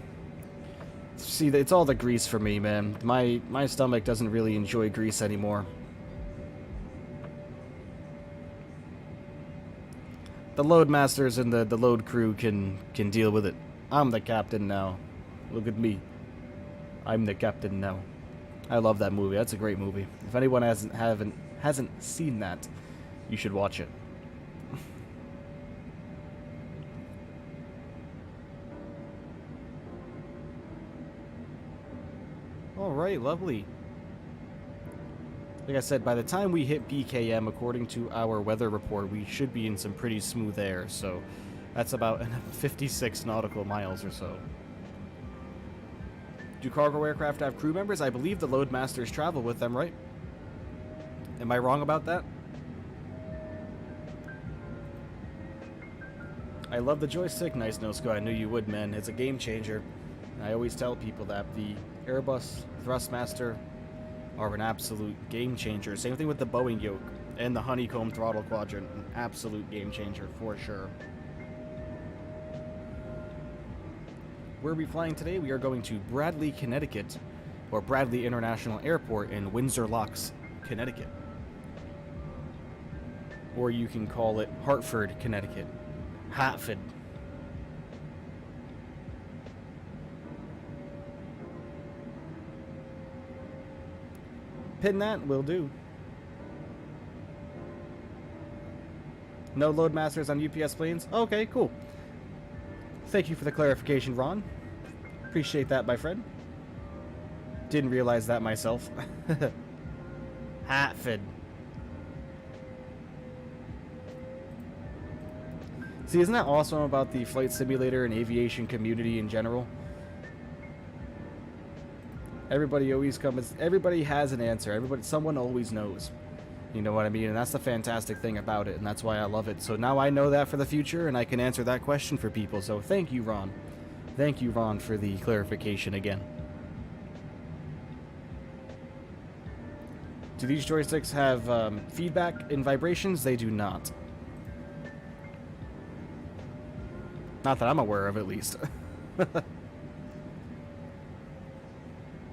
See, it's all the grease for me, man. My stomach doesn't really enjoy grease anymore. The Loadmasters and the load crew can deal with it. I'm the captain now. Look at me. I'm the captain now. I love that movie. That's a great movie. If anyone hasn't seen that, you should watch it. Alright, lovely. Like I said, by the time we hit BKM, according to our weather report, we should be in some pretty smooth air, so that's about 56 nautical miles or so. Do cargo aircraft have crew members? I believe the loadmasters travel with them, right? Am I wrong about that? I love the joystick. Nice, Nosco. I knew you would, man. It's a game changer. I always tell people that the Airbus Thrustmaster are an absolute game changer. Same thing with the Boeing yoke and the honeycomb throttle quadrant. An absolute game changer for sure. Where are we flying today? We are going to Bradley, Connecticut, or Bradley International Airport in Windsor Locks, Connecticut. Or you can call it Hartford, Connecticut. Hartford. Pin that, will do. No loadmasters on UPS planes? Okay, cool. Thank you for the clarification, Ron. Appreciate that, my friend. Didn't realize that myself. Hartford. See, isn't that awesome about the flight simulator and aviation community in general? Everybody always comes. Everybody has an answer. Someone always knows. You know what I mean? And that's the fantastic thing about it, and that's why I love it. So now I know that for the future, and I can answer that question for people. So thank you, Ron. Thank you, Ron, for the clarification again. Do these joysticks have feedback and vibrations? They do not. Not that I'm aware of, at least.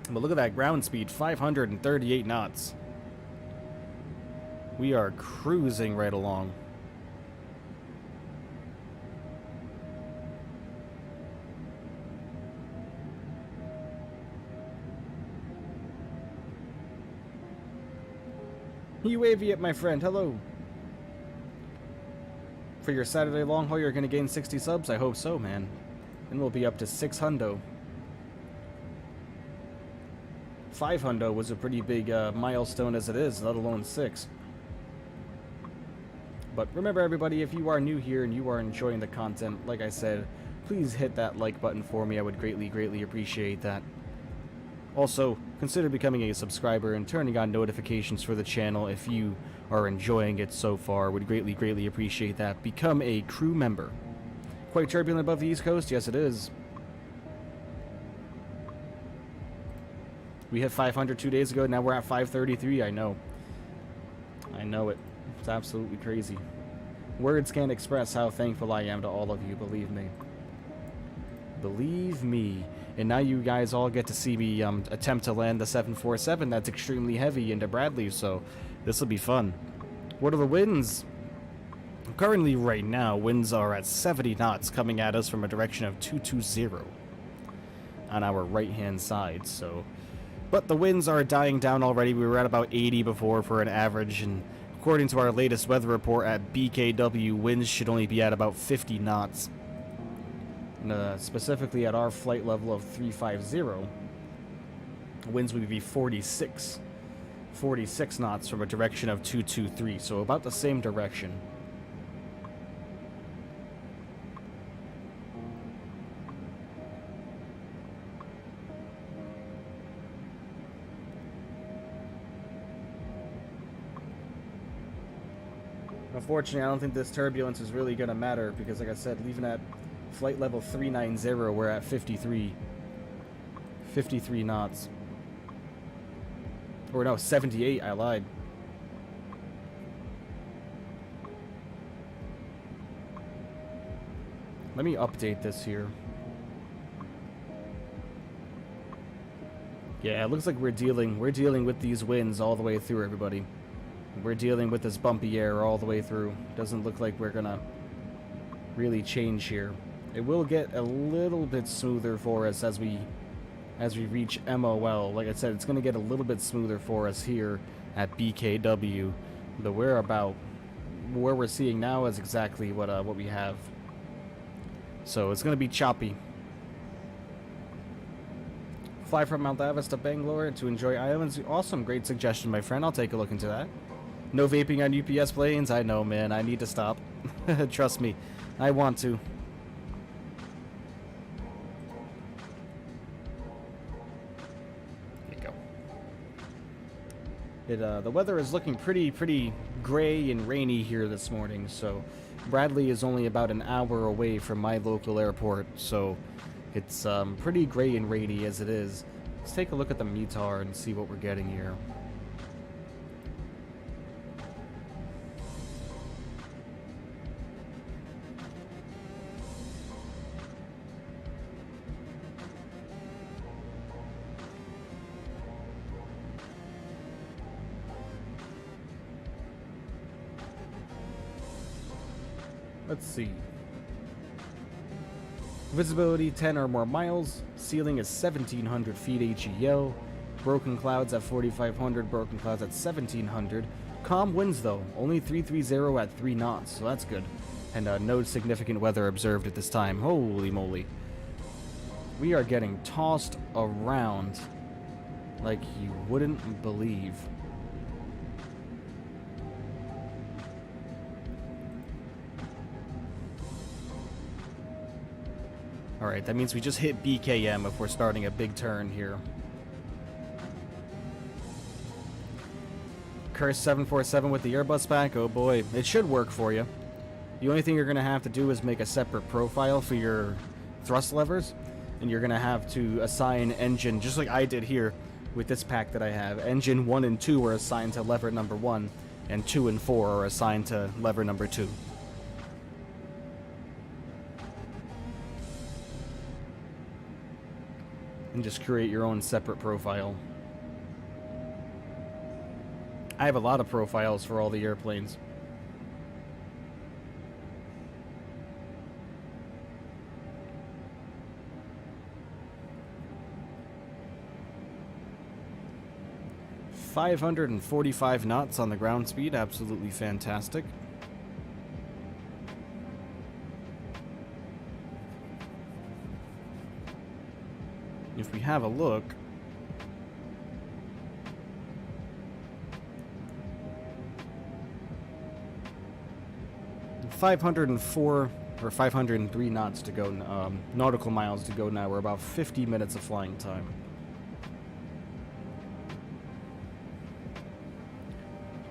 But look at that ground speed, 538 knots. We are cruising right along. You wavy it, my friend. Hello. For your Saturday long haul, you're going to gain 60 subs? I hope so, man. And we'll be up to 600. 500 was a pretty big milestone as it is, let alone 6. But remember, everybody, if you are new here and you are enjoying the content, like I said, please hit that like button for me. I would greatly, greatly appreciate that. Also, consider becoming a subscriber and turning on notifications for the channel if you are enjoying it so far. Would greatly, greatly appreciate that. Become a crew member. Quite turbulent above the East Coast? Yes, it is. We hit 500 2 days ago, now we're at 533, I know. I know it. It's absolutely crazy. Words can't express how thankful I am to all of you, believe me. Believe me. And now you guys all get to see me attempt to land the 747 that's extremely heavy into Bradley, so this will be fun. What are the winds? Currently, right now, winds are at 70 knots coming at us from a direction of 220 on our right-hand side, so... But the winds are dying down already. We were at about 80 before for an average, and according to our latest weather report at BKW, winds should only be at about 50 knots. And, specifically at our flight level of 350, winds would be 46 knots from a direction of 223, so about the same direction. Unfortunately, I don't think this turbulence is really going to matter because, like I said, leaving at flight level 390, we're at 53 knots. Or no, 78, I lied. Let me update this here. Yeah, it looks like we're dealing with these winds all the way through, everybody. We're dealing with this bumpy air all the way through. Doesn't look like we're gonna really change here. It will get a little bit smoother for us as we reach MOL. Like I said, it's gonna get a little bit smoother for us here at BKW. But where we're seeing now is exactly what we have. So it's gonna be choppy. fly from Mount Avis to Bangalore to enjoy islands. Awesome, great suggestion, my friend. I'll take a look into that. No vaping on UPS planes. I know, man. I need to stop. Trust me, I want to. There you go. The weather is looking pretty gray and rainy here this morning, so Bradley is only about an hour away from my local airport, so it's pretty gray and rainy as it is. Let's take a look at the METAR and see what we're getting here. Let's see. Visibility 10 or more miles. Ceiling is 1,700 feet HEL. Broken clouds at 4,500. Broken clouds at 1,700. Calm winds though. Only 330 at 3 knots, so that's good. And no significant weather observed at this time. Holy moly. We are getting tossed around like you wouldn't believe. Alright, that means we just hit BKM if we're starting a big turn here. Curse 747 with the Airbus pack, oh boy, it should work for you. The only thing you're going to have to do is make a separate profile for your thrust levers, and you're going to have to assign engine, just like I did here with this pack that I have. Engine 1 and 2 are assigned to lever number 1, and 2 and 4 are assigned to lever number 2. And just create your own separate profile. I have a lot of profiles for all the airplanes. .545 knots on the ground speed, absolutely fantastic. If we have a look, .504 or 503 knots to go, nautical miles to go now. We're about 50 minutes of flying time.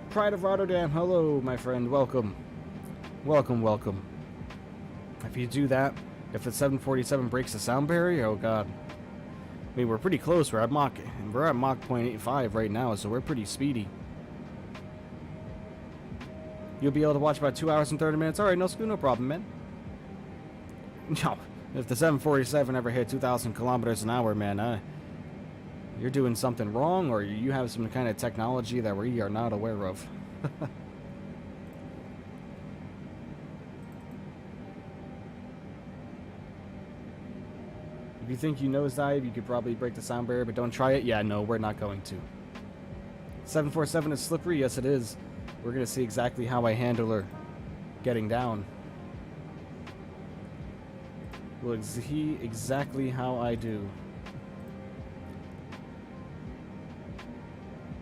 Pride of Rotterdam, hello, my friend, welcome. Welcome, welcome. If you do that, if the 747 breaks the sound barrier, oh god. I mean, we're pretty close. We're at Mach 0.85 right now, so we're pretty speedy. You'll be able to watch about 2 hours and 30 minutes. Alright, no problem, man. No, if the 747 ever hit 2,000 kilometers an hour, man, you're doing something wrong, or you have some kind of technology that we are not aware of. If you think you nosedive, you could probably break the sound barrier, but don't try it. Yeah, no, we're not going to. 747 is slippery. Yes, it is. We're going to see exactly how I handle her getting down. We'll see exactly how I do.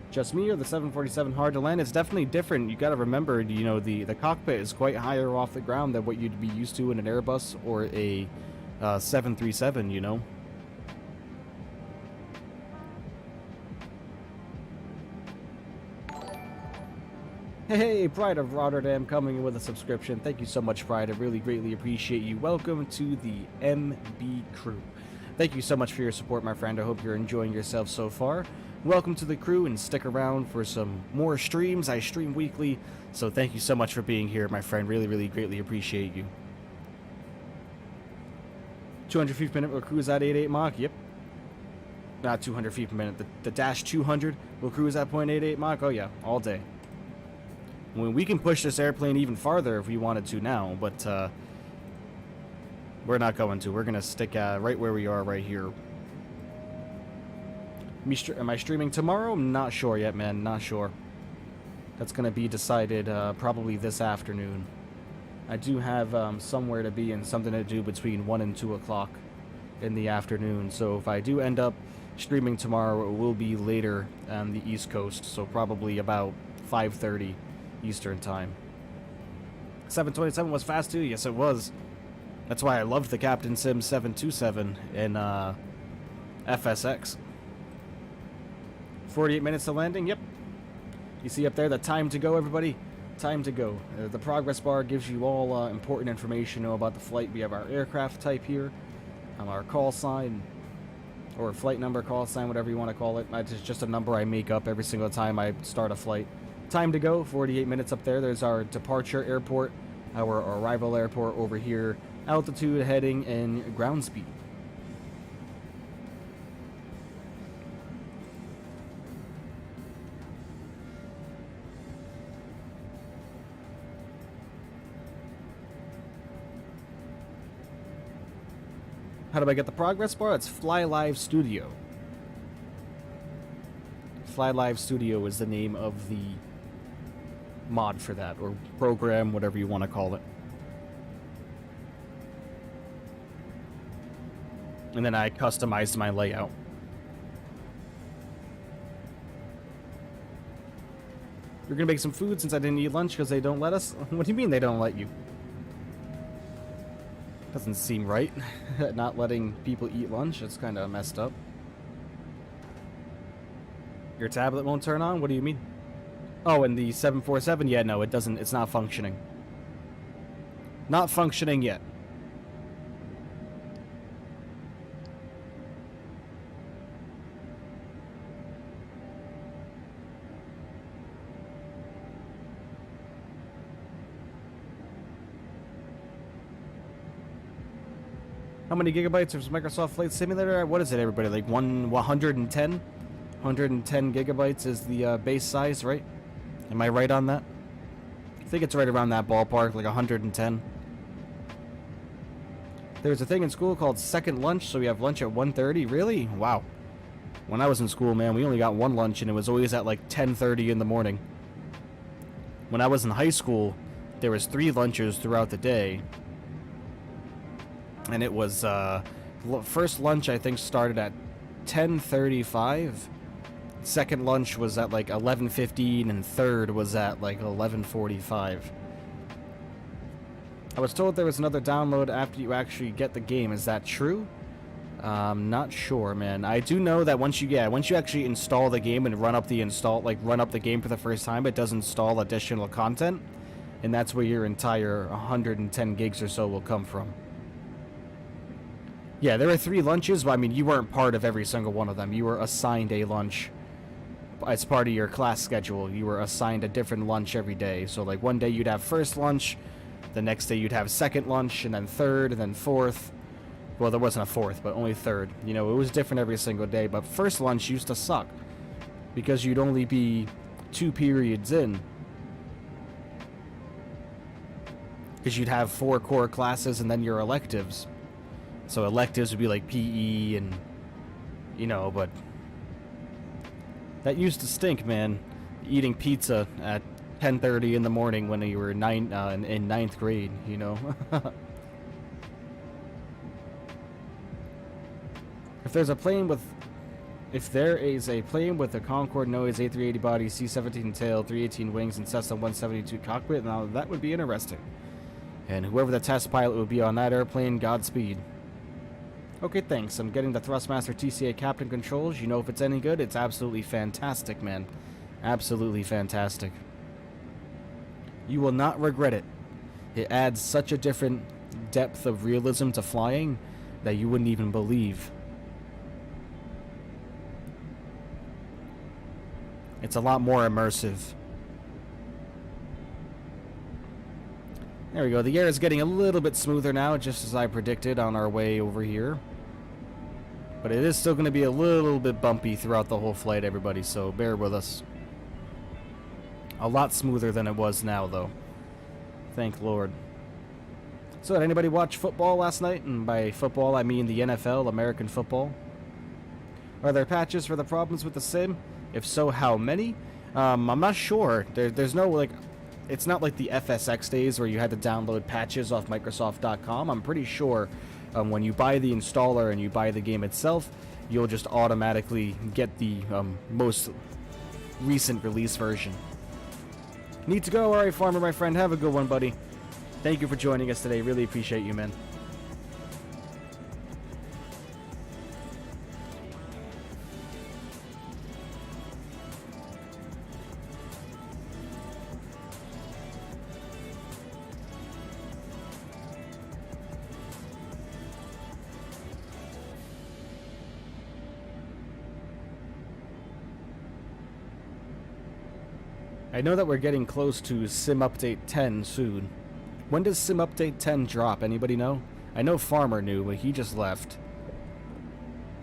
Just me or the 747 hard to land? It's definitely different. You got to remember, you know, the cockpit is quite higher off the ground than what you'd be used to in an Airbus or a 737, you know. Hey, Pride of Rotterdam coming in with a subscription. Thank you so much, Pride. I really greatly appreciate you. Welcome to the MB crew. Thank you so much for your support, my friend. I hope you're enjoying yourself so far. Welcome to the crew, and stick around for some more streams. I stream weekly, so thank you so much for being here, my friend. Really greatly appreciate you. 200 feet per minute will cruise at 88 Mach. Yep. Not 200 feet per minute. The dash 200 will cruise at 0.88 Mach. Oh yeah, all day. I mean, we can push this airplane even farther if we wanted to now, but we're not going to. We're going to stick right where we are right here. Am I streaming tomorrow? Not sure yet, man. Not sure. That's going to be decided probably this afternoon. I do have somewhere to be and something to do between 1 and 2 o'clock in the afternoon. So if I do end up Streaming tomorrow will be later on the East Coast, so probably about 5:30 Eastern Time. 727 was fast too. Yes, it was. That's why I loved the Captain Sim 727 in FSX. 48 minutes to landing. Yep. You see up there the time to go, everybody. Time to go. The progress bar gives you all important information about the flight. We have our aircraft type here, our call sign, or flight number, call sign, whatever you want to call it. It's just a number I make up every single time I start a flight. Time to go, 48 minutes up there. There's our departure airport, our arrival airport over here, altitude, heading, and ground speed. How do I get the progress bar? It's Fly Live Studio. Fly Live Studio is the name of the mod for that, or program, whatever you want to call it. And then I customized my layout. You're gonna make some food since I didn't eat lunch because they don't let us? What do you mean they don't let you? Doesn't seem right. Not letting people eat lunch. It's kind of messed up. Your tablet won't turn on? What do you mean? Oh, and the 747? Yeah, no, it doesn't. It's not functioning. Not functioning yet. How many gigabytes is Microsoft Flight Simulator? What is it, everybody? Like 110? 110 gigabytes is the base size, right? Am I right on that? I think it's right around that ballpark, like 110. There's a thing in school called second lunch, so we have lunch at 1:30. Really? Wow. When I was in school, man, we only got one lunch, and it was always at like 10:30 in the morning. When I was in high school, there was 3 lunches throughout the day. And it was, first lunch I think started at 10:35. Second lunch was at like 11:15, and third was at like 11:45. I was told there was another download after you actually get the game. Is that true? Not sure, man. I do know that once you actually install the game and run up the game for the first time, it does install additional content, and that's where your entire 110 gigs or so will come from. Yeah, there were 3 lunches, but I mean, you weren't part of every single one of them. You were assigned a lunch as part of your class schedule. You were assigned a different lunch every day. So, like, one day you'd have first lunch, the next day you'd have second lunch, and then third, and then fourth. Well, there wasn't a fourth, but only third. You know, it was different every single day, but first lunch used to suck because you'd only be 2 periods in. Because you'd have 4 core classes and then your electives. So electives would be like PE and, you know, but that used to stink, man. Eating pizza at 10:30 in the morning when you were in 9th grade, you know. If there is a plane with a Concorde nose, A380 body, C-17 tail, 318 wings, and Cessna 172 cockpit, now that would be interesting. And whoever the test pilot would be on that airplane, Godspeed. Okay, thanks. I'm getting the Thrustmaster TCA Captain controls. You know if it's any good? It's absolutely fantastic, man. Absolutely fantastic. You will not regret it. It adds such a different depth of realism to flying that you wouldn't even believe. It's a lot more immersive. There we go. The air is getting a little bit smoother now, just as I predicted on our way over here. But it is still going to be a little bit bumpy throughout the whole flight, everybody, so bear with us. A lot smoother than it was now, though. Thank Lord. So, did anybody watch football last night? And by football, I mean the NFL, American football. Are there patches for the problems with the sim? If so, how many? I'm not sure. There's no, like... It's not like the FSX days where you had to download patches off Microsoft.com. I'm pretty sure when you buy the installer and you buy the game itself, you'll just automatically get the most recent release version. Need to go? Alright, Farmer, my friend. Have a good one, buddy. Thank you for joining us today. Really appreciate you, man. I know that we're getting close to Sim Update 10 soon. When does Sim Update 10 drop? Anybody know? I know Farmer knew, but he just left.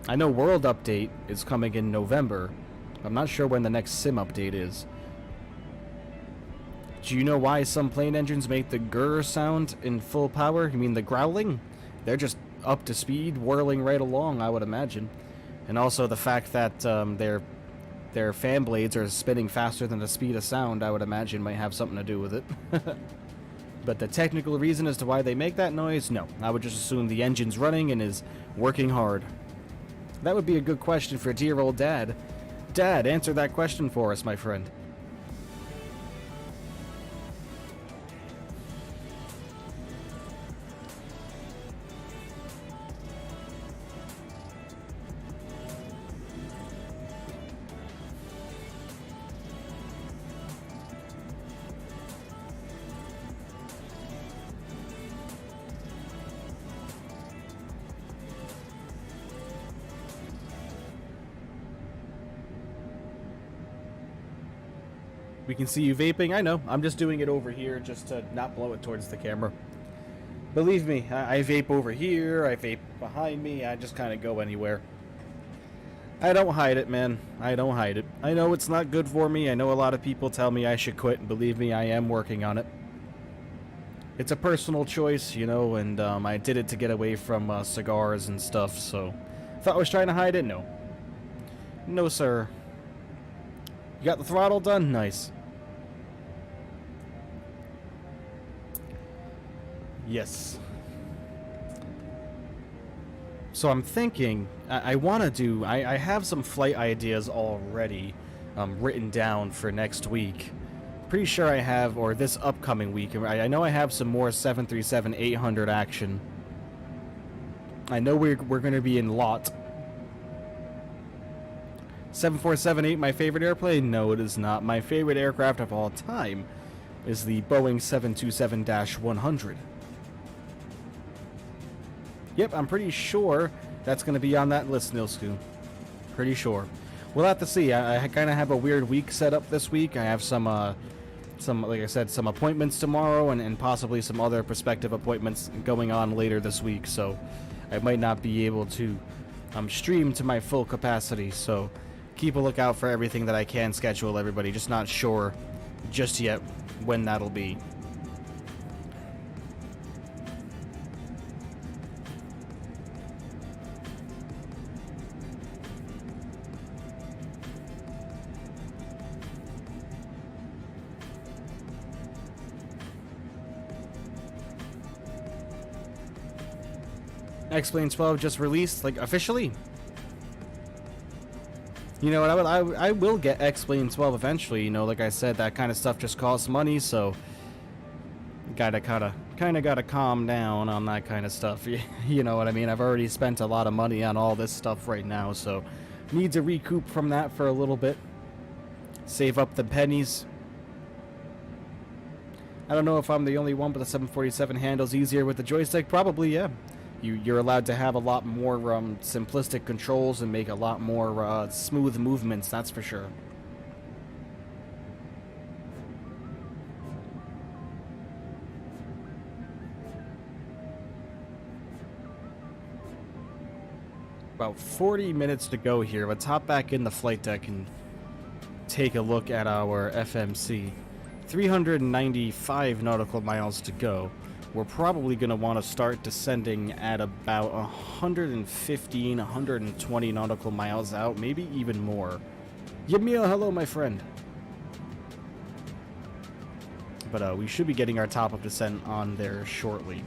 I know World Update is coming in November. I'm not sure when the next Sim Update is. Do you know why some plane engines make the grrr sound in full power? You mean the growling? They're just up to speed, whirling right along, I would imagine. And also the fact that their fan blades are spinning faster than the speed of sound, I would imagine, might have something to do with it. But the technical reason as to why they make that noise, no. I would just assume the engine's running and is working hard. That would be a good question for dear old Dad. Dad, answer that question for us, my friend. We can see you vaping. I know. I'm just doing it over here just to not blow it towards the camera. Believe me, I vape over here. I vape behind me. I just kind of go anywhere. I don't hide it, man. I don't hide it. I know it's not good for me. I know a lot of people tell me I should quit, and believe me, I am working on it. It's a personal choice, you know, and I did it to get away from cigars and stuff, so... Thought I was trying to hide it? No. No, sir. You got the throttle done? Nice. Yes. So I'm thinking, I want to do, I have some flight ideas already written down for next week. Pretty sure I have, or this upcoming week. I know I have some more 737-800 action. I know we're going to be in lot. 747-8, my favorite airplane? No, it is not. My favorite aircraft of all time is the Boeing 727-100. Yep, I'm pretty sure that's going to be on that list, Nilsku. Pretty sure. We'll have to see. I kind of have a weird week set up this week. I have some, like I said, some appointments tomorrow and possibly some other prospective appointments going on later this week. So I might not be able to stream to my full capacity. So keep a lookout for everything that I can schedule, everybody. Just not sure just yet when that'll be. X-Plane 12 just released, like, officially. You know what, I will get X-Plane 12 eventually, you know, like I said, that kind of stuff just costs money, so gotta gotta calm down on that kind of stuff, you know what I mean? I've already spent a lot of money on all this stuff right now, so need to recoup from that for a little bit. Save up the pennies. I don't know if I'm the only one, but the 747 handles easier with the joystick. Probably, yeah. You're allowed to have a lot more simplistic controls and make a lot more smooth movements, that's for sure. About 40 minutes to go here. Let's hop back in the flight deck and take a look at our FMC. 395 nautical miles to go. We're probably going to want to start descending at about 115, 120 nautical miles out, maybe even more. Yamil, hello, my friend. But we should be getting our top of descent on there shortly.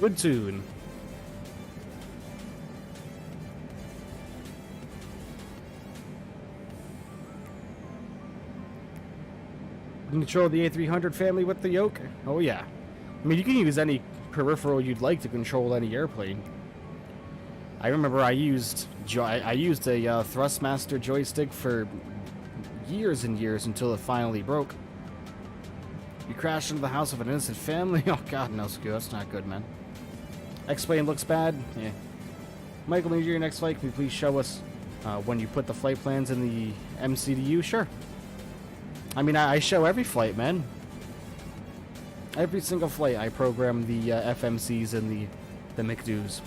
Good tune. You can control the A300 family with the yoke? Oh yeah. I mean, you can use any peripheral you'd like to control any airplane. I remember I used a Thrustmaster joystick for years and years until it finally broke. You crashed into the house of an innocent family? Oh god, no, Sku, that's not good, man. X-plane looks bad? Yeah. Michael, when you do your next flight, can you please show us when you put the flight plans in the MCDU? Sure. I mean, I show every flight, man. Every single flight I program the FMCs and the McDo's.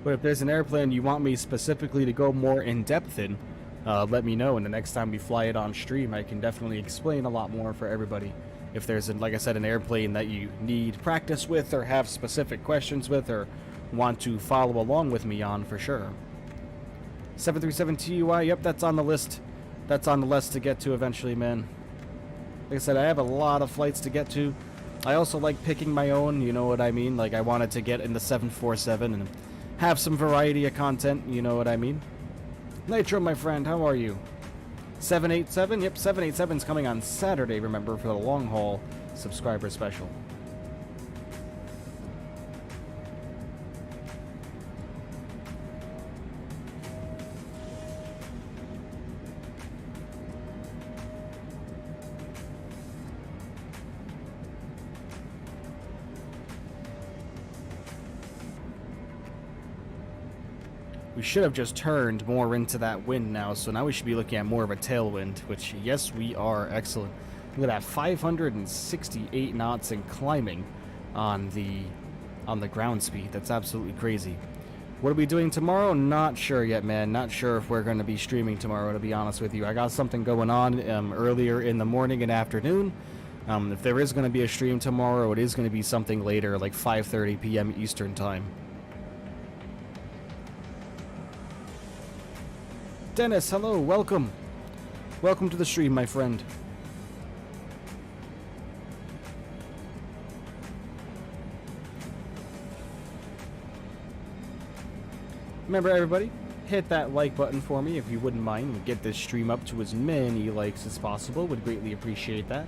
But if there's an airplane you want me specifically to go more in-depth in, let me know, and the next time we fly it on stream, I can definitely explain a lot more for everybody. If there's, like I said, an airplane that you need practice with, or have specific questions with, or want to follow along with me on, for sure. 737 TUI, yep, that's on the list. That's on the list to get to eventually, man. Like I said, I have a lot of flights to get to. I also like picking my own, you know what I mean? Like, I wanted to get in the 747 and have some variety of content, you know what I mean? Nitro, my friend, how are you? 787? Yep, 787's coming on Saturday, remember, for the long haul subscriber special. We should have just turned more into that wind now, so now we should be looking at more of a tailwind, which, yes, we are. Excellent. Look at that, 568 knots and climbing on the ground speed. That's absolutely crazy. What are we doing tomorrow? Not sure yet, man. Not sure if we're going to be streaming tomorrow, to be honest with you. I got something going on earlier in the morning and afternoon. If there is going to be a stream tomorrow, it is going to be something later, like 5:30 p.m. Eastern Time. Dennis, hello, welcome. Welcome to the stream, my friend. Remember, everybody, hit that like button for me if you wouldn't mind. We'll get this stream up to as many likes as possible. Would greatly appreciate that.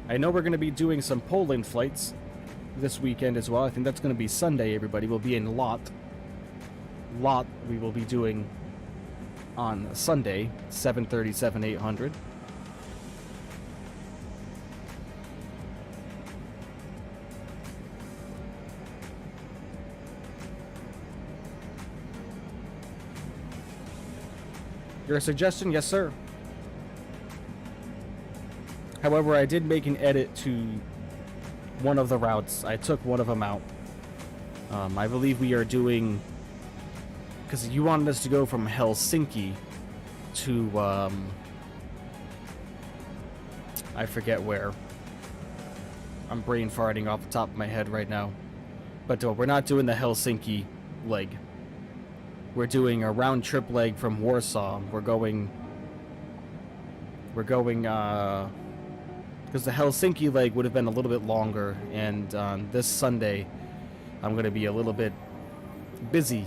I know we're going to be doing some Poland flights this weekend as well. I think that's going to be Sunday, everybody. We'll be in Lot. Lot we will be doing on Sunday, 737-800. Your suggestion? Yes, sir. However, I did make an edit to one of the routes. I took one of them out. I believe we are doing... Because you wanted us to go from Helsinki to... I forget where. I'm brain farting off the top of my head right now. But we're not doing the Helsinki leg. We're doing a round trip leg from Warsaw. We're going... Because the Helsinki leg would have been a little bit longer, and this Sunday I'm going to be a little bit busy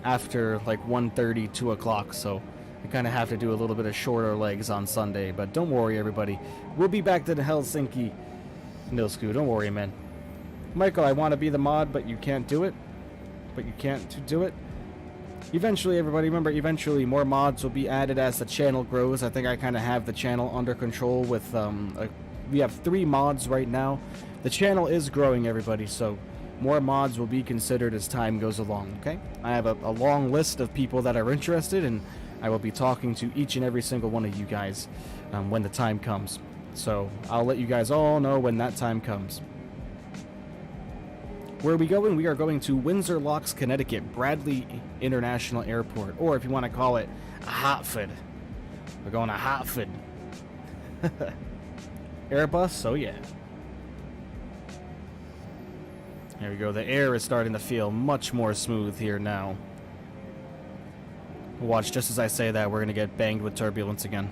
after like 1:30, 2 o'clock, so I kind of have to do a little bit of shorter legs on Sunday. But don't worry, everybody. We'll be back to the Helsinki Nilsku. Don't worry, man. Michael, I want to be the mod, but you can't do it. Eventually, everybody, remember, eventually more mods will be added as the channel grows. I think I kind of have the channel under control with, we have 3 mods right now. The channel is growing, everybody, so more mods will be considered as time goes along, okay? I have a long list of people that are interested, and I will be talking to each and every single one of you guys when the time comes. So I'll let you guys all know when that time comes. Where are we going? We are going to Windsor Locks, Connecticut, Bradley International Airport, or if you want to call it, Hartford. We're going to Hartford. Airbus, so yeah. There we go. The air is starting to feel much more smooth here now. Watch, just as I say that, we're going to get banged with turbulence again.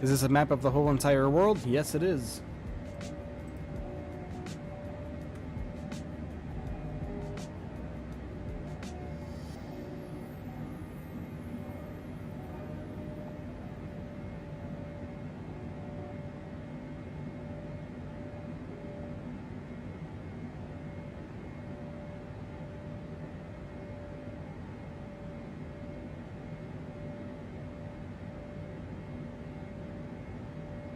Is this a map of the whole entire world? Yes, it is.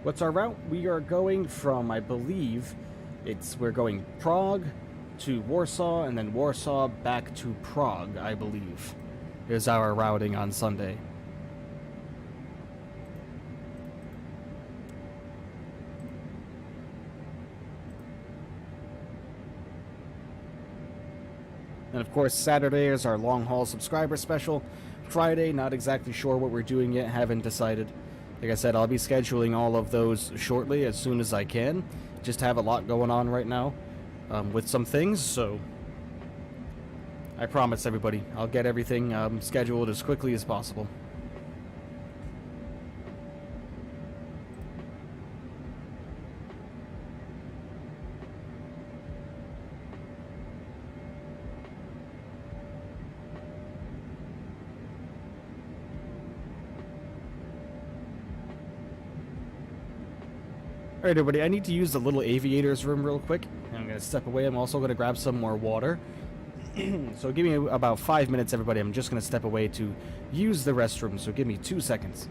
What's our route? We are going from, I believe, we're going Prague to Warsaw, and then Warsaw back to Prague, I believe, is our routing on Sunday. And of course, Saturday is our long-haul subscriber special. Friday, not exactly sure what we're doing yet, haven't decided. Like I said, I'll be scheduling all of those shortly as soon as I can. Just have a lot going on right now with some things, so I promise everybody, I'll get everything scheduled as quickly as possible. Alright everybody, I need to use the little aviator's room real quick. I'm going to step away. I'm also going to grab some more water. So give me about 5 minutes everybody. I'm just going to step away to use the restroom. So give me 2 seconds.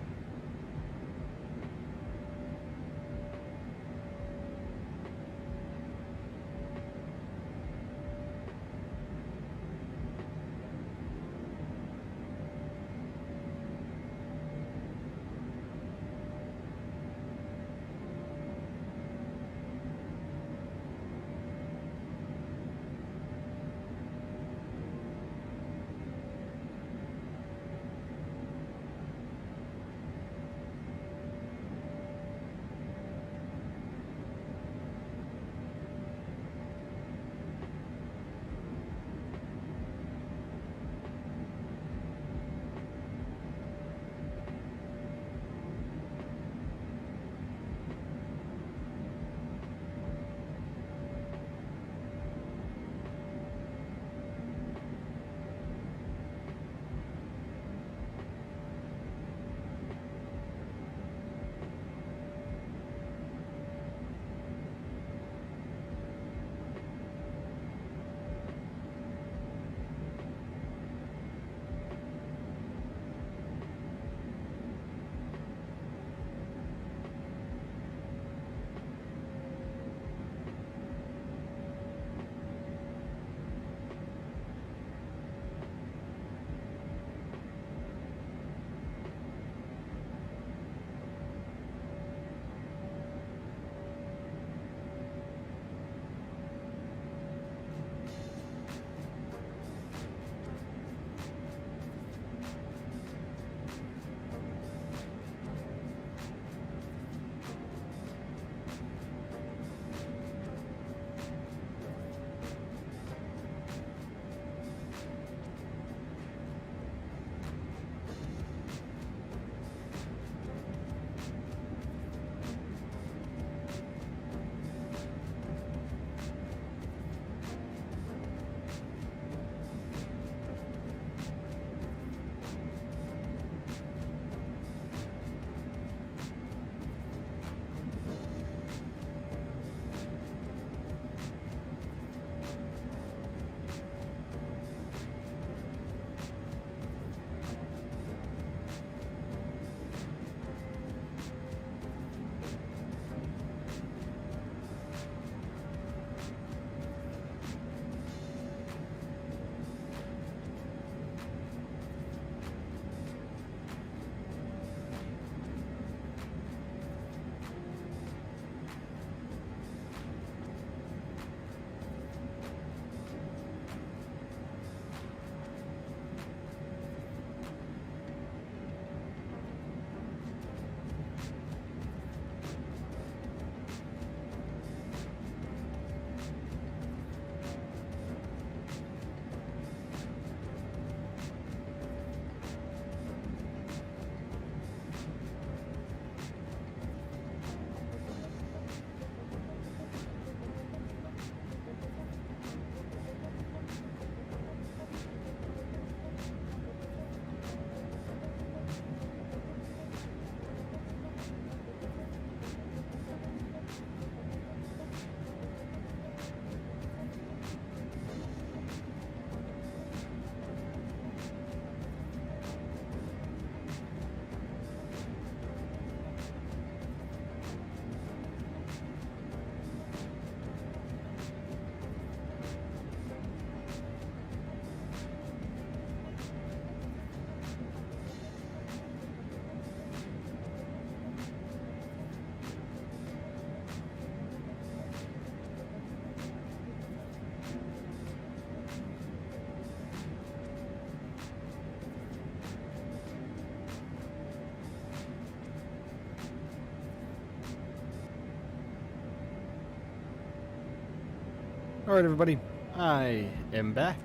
Alright everybody, I am back.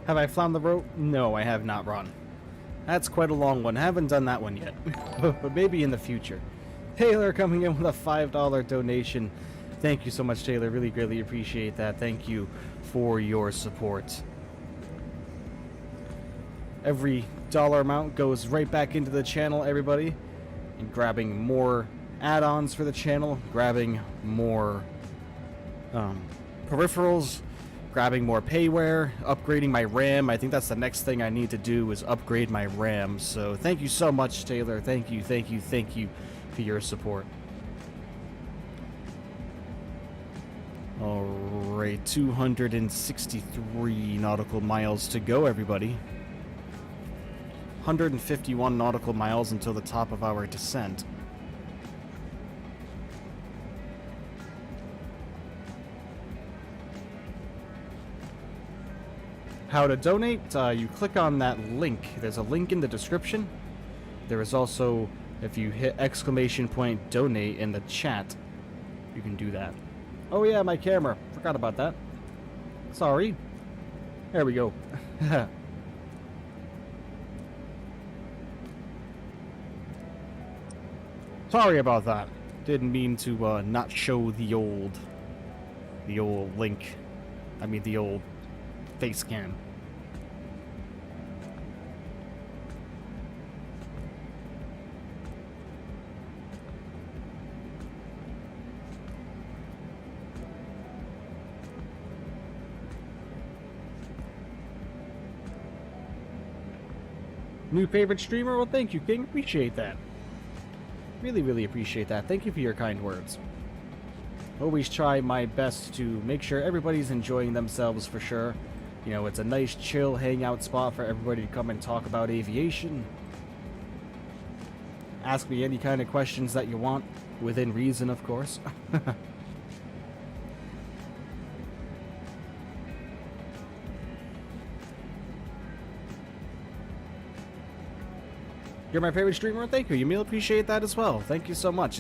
Have I found the rope? No, I have not run. That's quite a long one. Haven't done that one yet. But maybe in the future. Taylor coming in with a $5 donation. Thank you so much, Taylor. Really greatly appreciate that. Thank you for your support. Every dollar amount goes right back into the channel, everybody. And grabbing more add-ons for the channel. Grabbing more peripherals. Grabbing more payware, upgrading my RAM. I think that's the next thing I need to do is upgrade my RAM. So thank you so much, Taylor. Thank you, thank you, thank you for your support. Alright, 263 nautical miles to go, everybody. 151 nautical miles until the top of our descent. How to donate, you click on that link. There's a link in the description. There is also, if you hit ! donate in the chat, you can do that. Oh yeah, my camera. Forgot about that. Sorry. There we go. Sorry about that. Didn't mean to not show the old link. I mean the old face cam. New favorite streamer? Well, thank you, King. Appreciate that. Really, really appreciate that. Thank you for your kind words. Always try my best to make sure everybody's enjoying themselves for sure. You know, it's a nice, chill hangout spot for everybody to come and talk about aviation. Ask me any kind of questions that you want, within reason, of course. You're my favorite streamer. Thank you. Yamil, appreciate that as well. Thank you so much.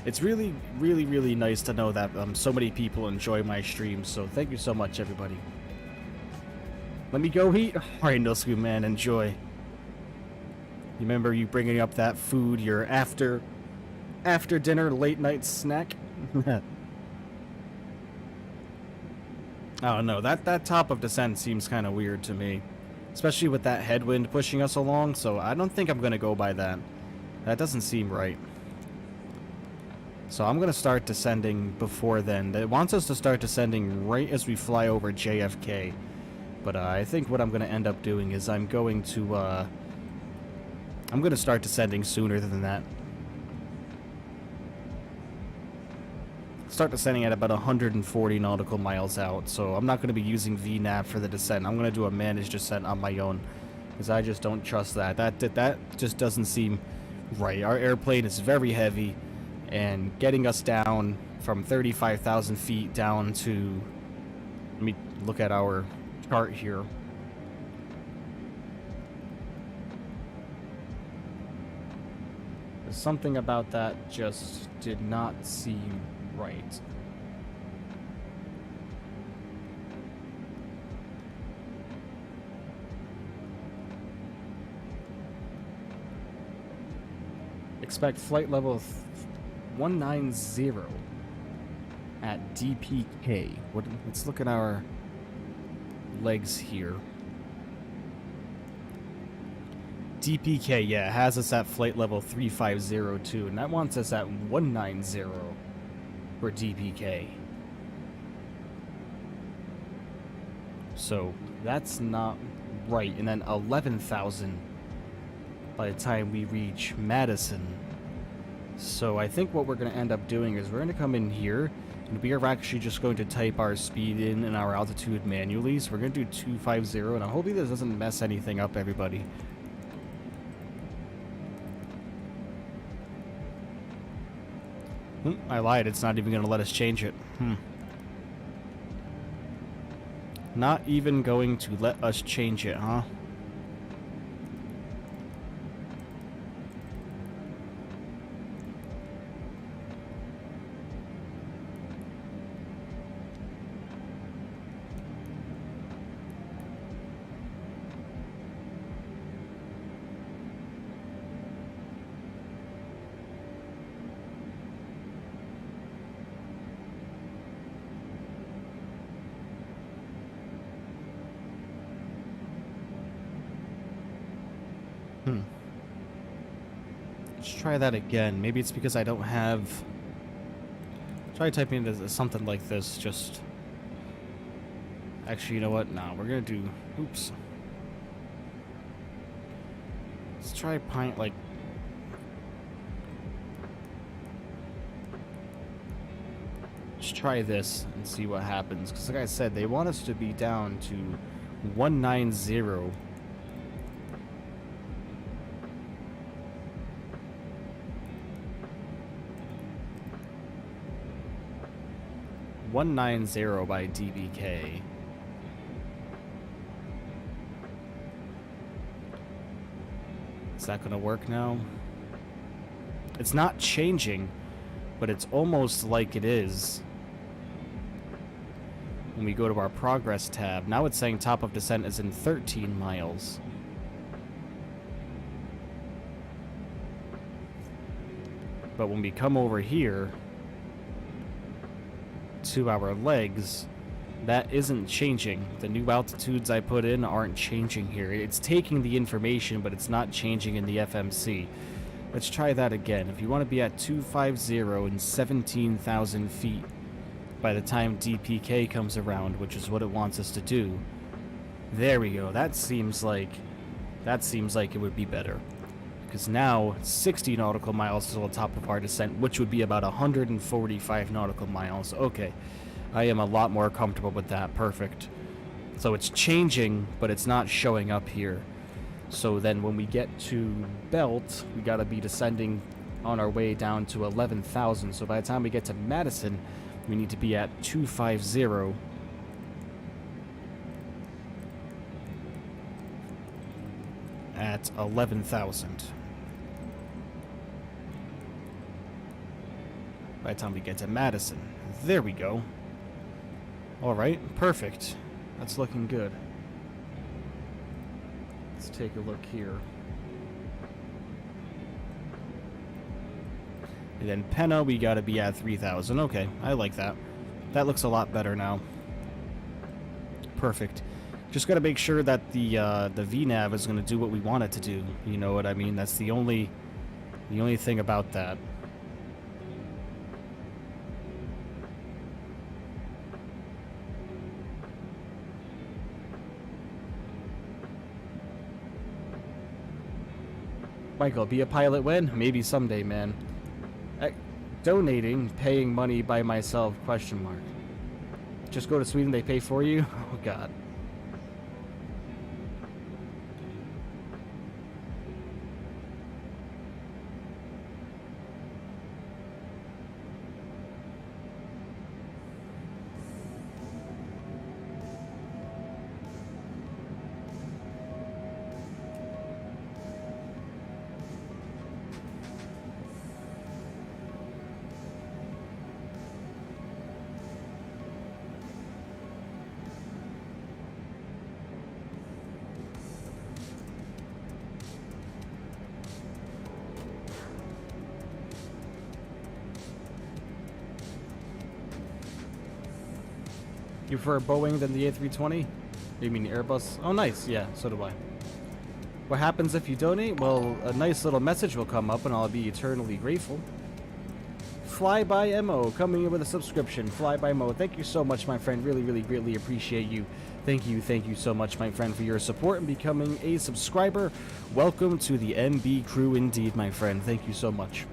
It's really, really, really nice to know that so many people enjoy my streams. So thank you so much, everybody. Let me go eat. All right, no scoop, man. Enjoy. You remember you bringing up that food, your after dinner late night snack? I don't know. That top of descent seems kind of weird to me. Especially with that headwind pushing us along, so I don't think I'm going to go by that. That doesn't seem right. So I'm going to start descending before then. It wants us to start descending right as we fly over JFK. But I think what I'm going to end up doing is I'm going to start descending sooner than that. Start descending at about 140 nautical miles out, so I'm not going to be using VNAV for the descent. I'm going to do a managed descent on my own, because I just don't trust that. That just doesn't seem right. Our airplane is very heavy, and getting us down from 35,000 feet down to... Let me look at our chart here. There's something about that just did not seem right. Expect flight level 190 at DPK. Let's look at our legs here. DPK, yeah, it has us at flight level 3502, and that wants us at 190 for DPK. So that's not right. And then 11,000 by the time we reach Madison. So I think what we're going to end up doing is we're going to come in here, and we are actually just going to type our speed in and our altitude manually. So we're going to do 250, and I'm hoping this doesn't mess anything up, everybody. I lied. It's not even going to let us change it. Not even going to let us change it, huh? Let's try that again. Maybe it's because I don't have... Try typing into something like this, just... Actually, you know what? No, we're gonna do... Oops. Let's try pint, like... Let's try this and see what happens. Because like I said, they want us to be down to 190. .190 by dBk. Is that gonna work now? It's not changing, but it's almost like it is. When we go to our progress tab, now it's saying top of descent is in 13 miles. But when we come over here to our legs, that isn't changing. The new altitudes I put in aren't changing here. It's taking the information, but it's not changing in the FMC. Let's try that again. If you want to be at 250 and 17,000 feet by the time DPK comes around, which is what it wants us to do, there we go. That seems like it would be better. Because now 60 nautical miles to the top of our descent, which would be about 145 nautical miles. Okay, I am a lot more comfortable with that. Perfect. So it's changing, but it's not showing up here. So then when we get to Belt, we got to be descending on our way down to 11,000. So by the time we get to Madison, we need to be at 250 at 11,000. By the time we get to Madison. There we go. Alright, perfect. That's looking good. Let's take a look here. And then Penna, we gotta be at 3,000. Okay, I like that. That looks a lot better now. Perfect. Just gotta make sure that the VNav is gonna do what we want it to do. You know what I mean? That's the only thing about that. Michael, be a pilot when? Maybe someday, man. Donating, paying money by myself, question mark. Just go to Sweden, they pay for you? Oh, God. You prefer Boeing than the A320? You mean the Airbus? Oh, nice. Yeah, so do I. What happens if you donate? Well, a nice little message will come up and I'll be eternally grateful. Flyby Mo coming in with a subscription. Flyby Mo, thank you so much, my friend. Really, really greatly appreciate you. Thank you so much, my friend, for your support and becoming a subscriber. Welcome to the MB crew indeed, my friend. Thank you so much.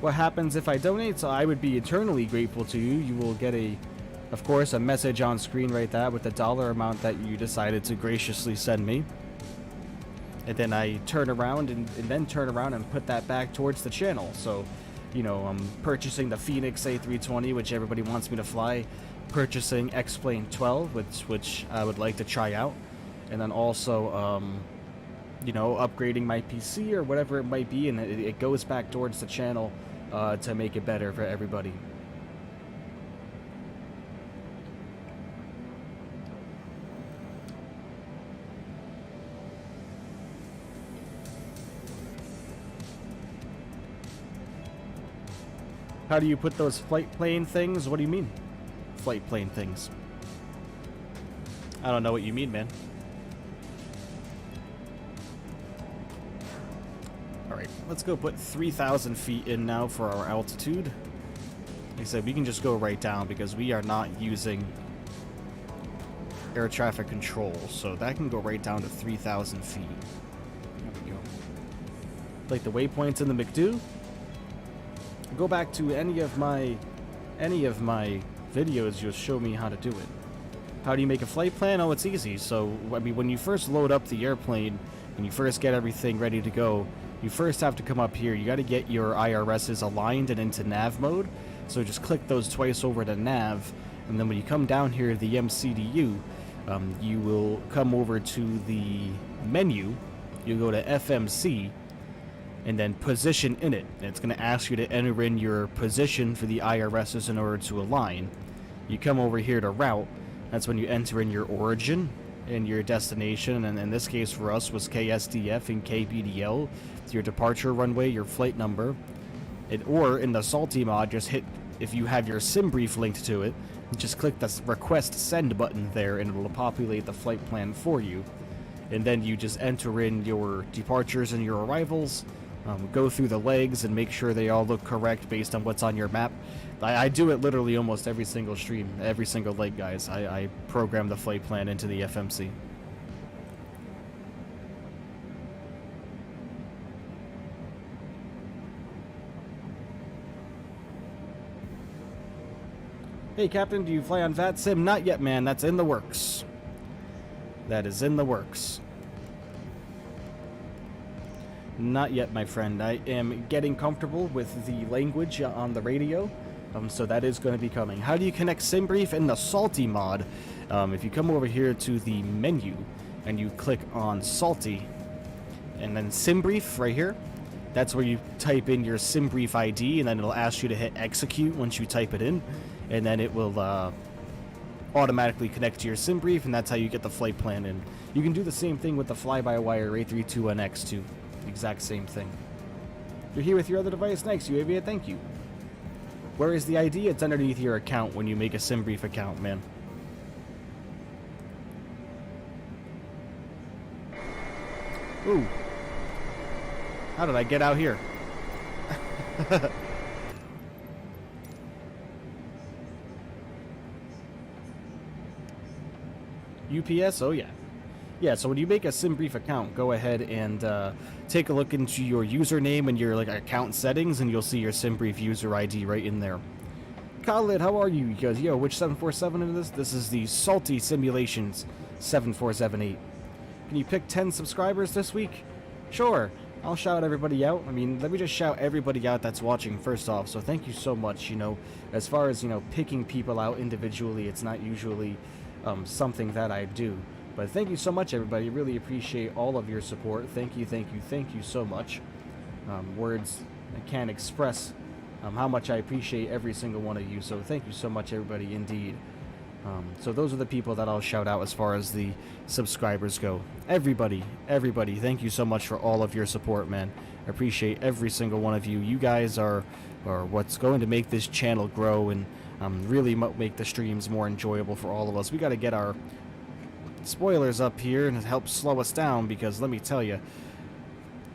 What happens if I donate? So I would be eternally grateful to you. You will get of course, a message on screen right there with the dollar amount that you decided to graciously send me. And then I turn around and then turn around and put that back towards the channel. So, you know, I'm purchasing the Phoenix A320, which everybody wants me to fly. purchasing X-Plane 12, which I would like to try out, and then also, you know, upgrading my PC or whatever it might be, and it goes back towards the channel to make it better for everybody. How do you put those flight plane things? What do you mean? Flight plane things. I don't know what you mean, man. Alright, let's go put 3,000 feet in now for our altitude. Like I said, we can just go right down because we are not using air traffic control, so that can go right down to 3,000 feet. There we go. Like the waypoints in the McDo. Go back to any of my videos, you'll show me how to do it. How do you make a flight plan? Oh, it's easy. So, I mean, when you first load up the airplane, when you first get everything ready to go, you first have to come up here. You got to get your IRSs aligned and into nav mode. So just click those twice over to nav, and then when you come down here to the MCDU, you will come over to the menu. You go to FMC, and then position in it. And it's going to ask you to enter in your position for the IRSs in order to align. You come over here to route. That's when you enter in your origin and your destination, and in this case for us was KSDF and KBDL. It's your departure runway, your flight number. Or in the Salty mod, just hit, if you have your sim brief linked to it, just click the request send button there and it will populate the flight plan for you. And then you just enter in your departures and your arrivals. Go through the legs and make sure they all look correct based on what's on your map. I do it literally almost every single stream, every single leg, guys. I program the flight plan into the FMC. Hey, Captain, do you fly on VATSIM? Not yet, man. That's in the works. That is in the works. Not yet, my friend. I am getting comfortable with the language on the radio, so that is going to be coming. How do you connect SimBrief in the Salty mod? If you come over here to the menu and you click on Salty and then SimBrief right here, that's where you type in your SimBrief ID, and then it'll ask you to hit execute once you type it in, and then it will automatically connect to your SimBrief, and that's how you get the flight plan in. You can do the same thing with the fly-by-wire A321X too. Exact same thing. You're here with your other device. Nice, UAV. Thank you. Where is the ID? It's underneath your account when you make a SimBrief account, man. Ooh. How did I get out here? UPS? Oh, yeah. Yeah, so when you make a SimBrief account, go ahead and take a look into your username and your account settings, and you'll see your SimBrief user ID right in there. Khalid, how are you? He goes, yo, which 747 is this? This is the Salty Simulations 7478. Can you pick 10 subscribers this week? Sure. I'll shout everybody out. I mean, let me just shout everybody out that's watching first off. So thank you so much. You know, as far as, picking people out individually, it's not usually something that I do. But thank you so much, everybody. Really appreciate all of your support. Thank you, thank you, thank you so much. Words I can't express how much I appreciate every single one of you. So thank you so much, everybody, indeed. So those are the people that I'll shout out as far as the subscribers go. Everybody, thank you so much for all of your support, man. I appreciate every single one of you. You guys are what's going to make this channel grow and really make the streams more enjoyable for all of us. We got to get our spoilers up here and help slow us down, because let me tell you,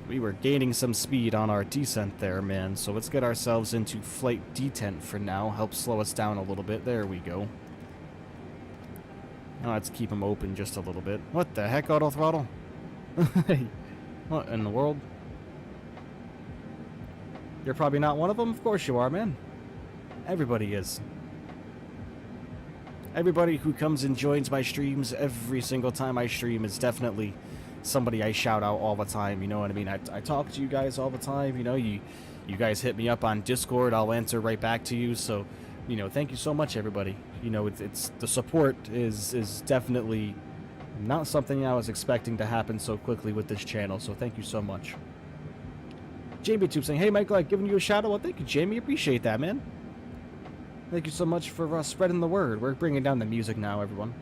we were gaining some speed on our descent there, man. So let's get ourselves into flight detent for now. Help slow us down a little bit. There we go. Now let's keep them open just a little bit. What the heck, auto throttle? What in the world? You're probably not one of them? Of course you are, man. Everybody is. Everybody who comes and joins my streams every single time I stream is definitely somebody I shout out all the time, you know what I mean? I talk to you guys all the time, you guys hit me up on Discord, I'll answer right back to you, so, you know, thank you so much, everybody. You know, it's the support is definitely not something I was expecting to happen so quickly with this channel, so thank you so much. Jamie Tube saying, hey Michael, I've given you a shout out. Well, thank you, Jamie. Appreciate that, man. Thank you so much for spreading the word. We're bringing down the music now, everyone.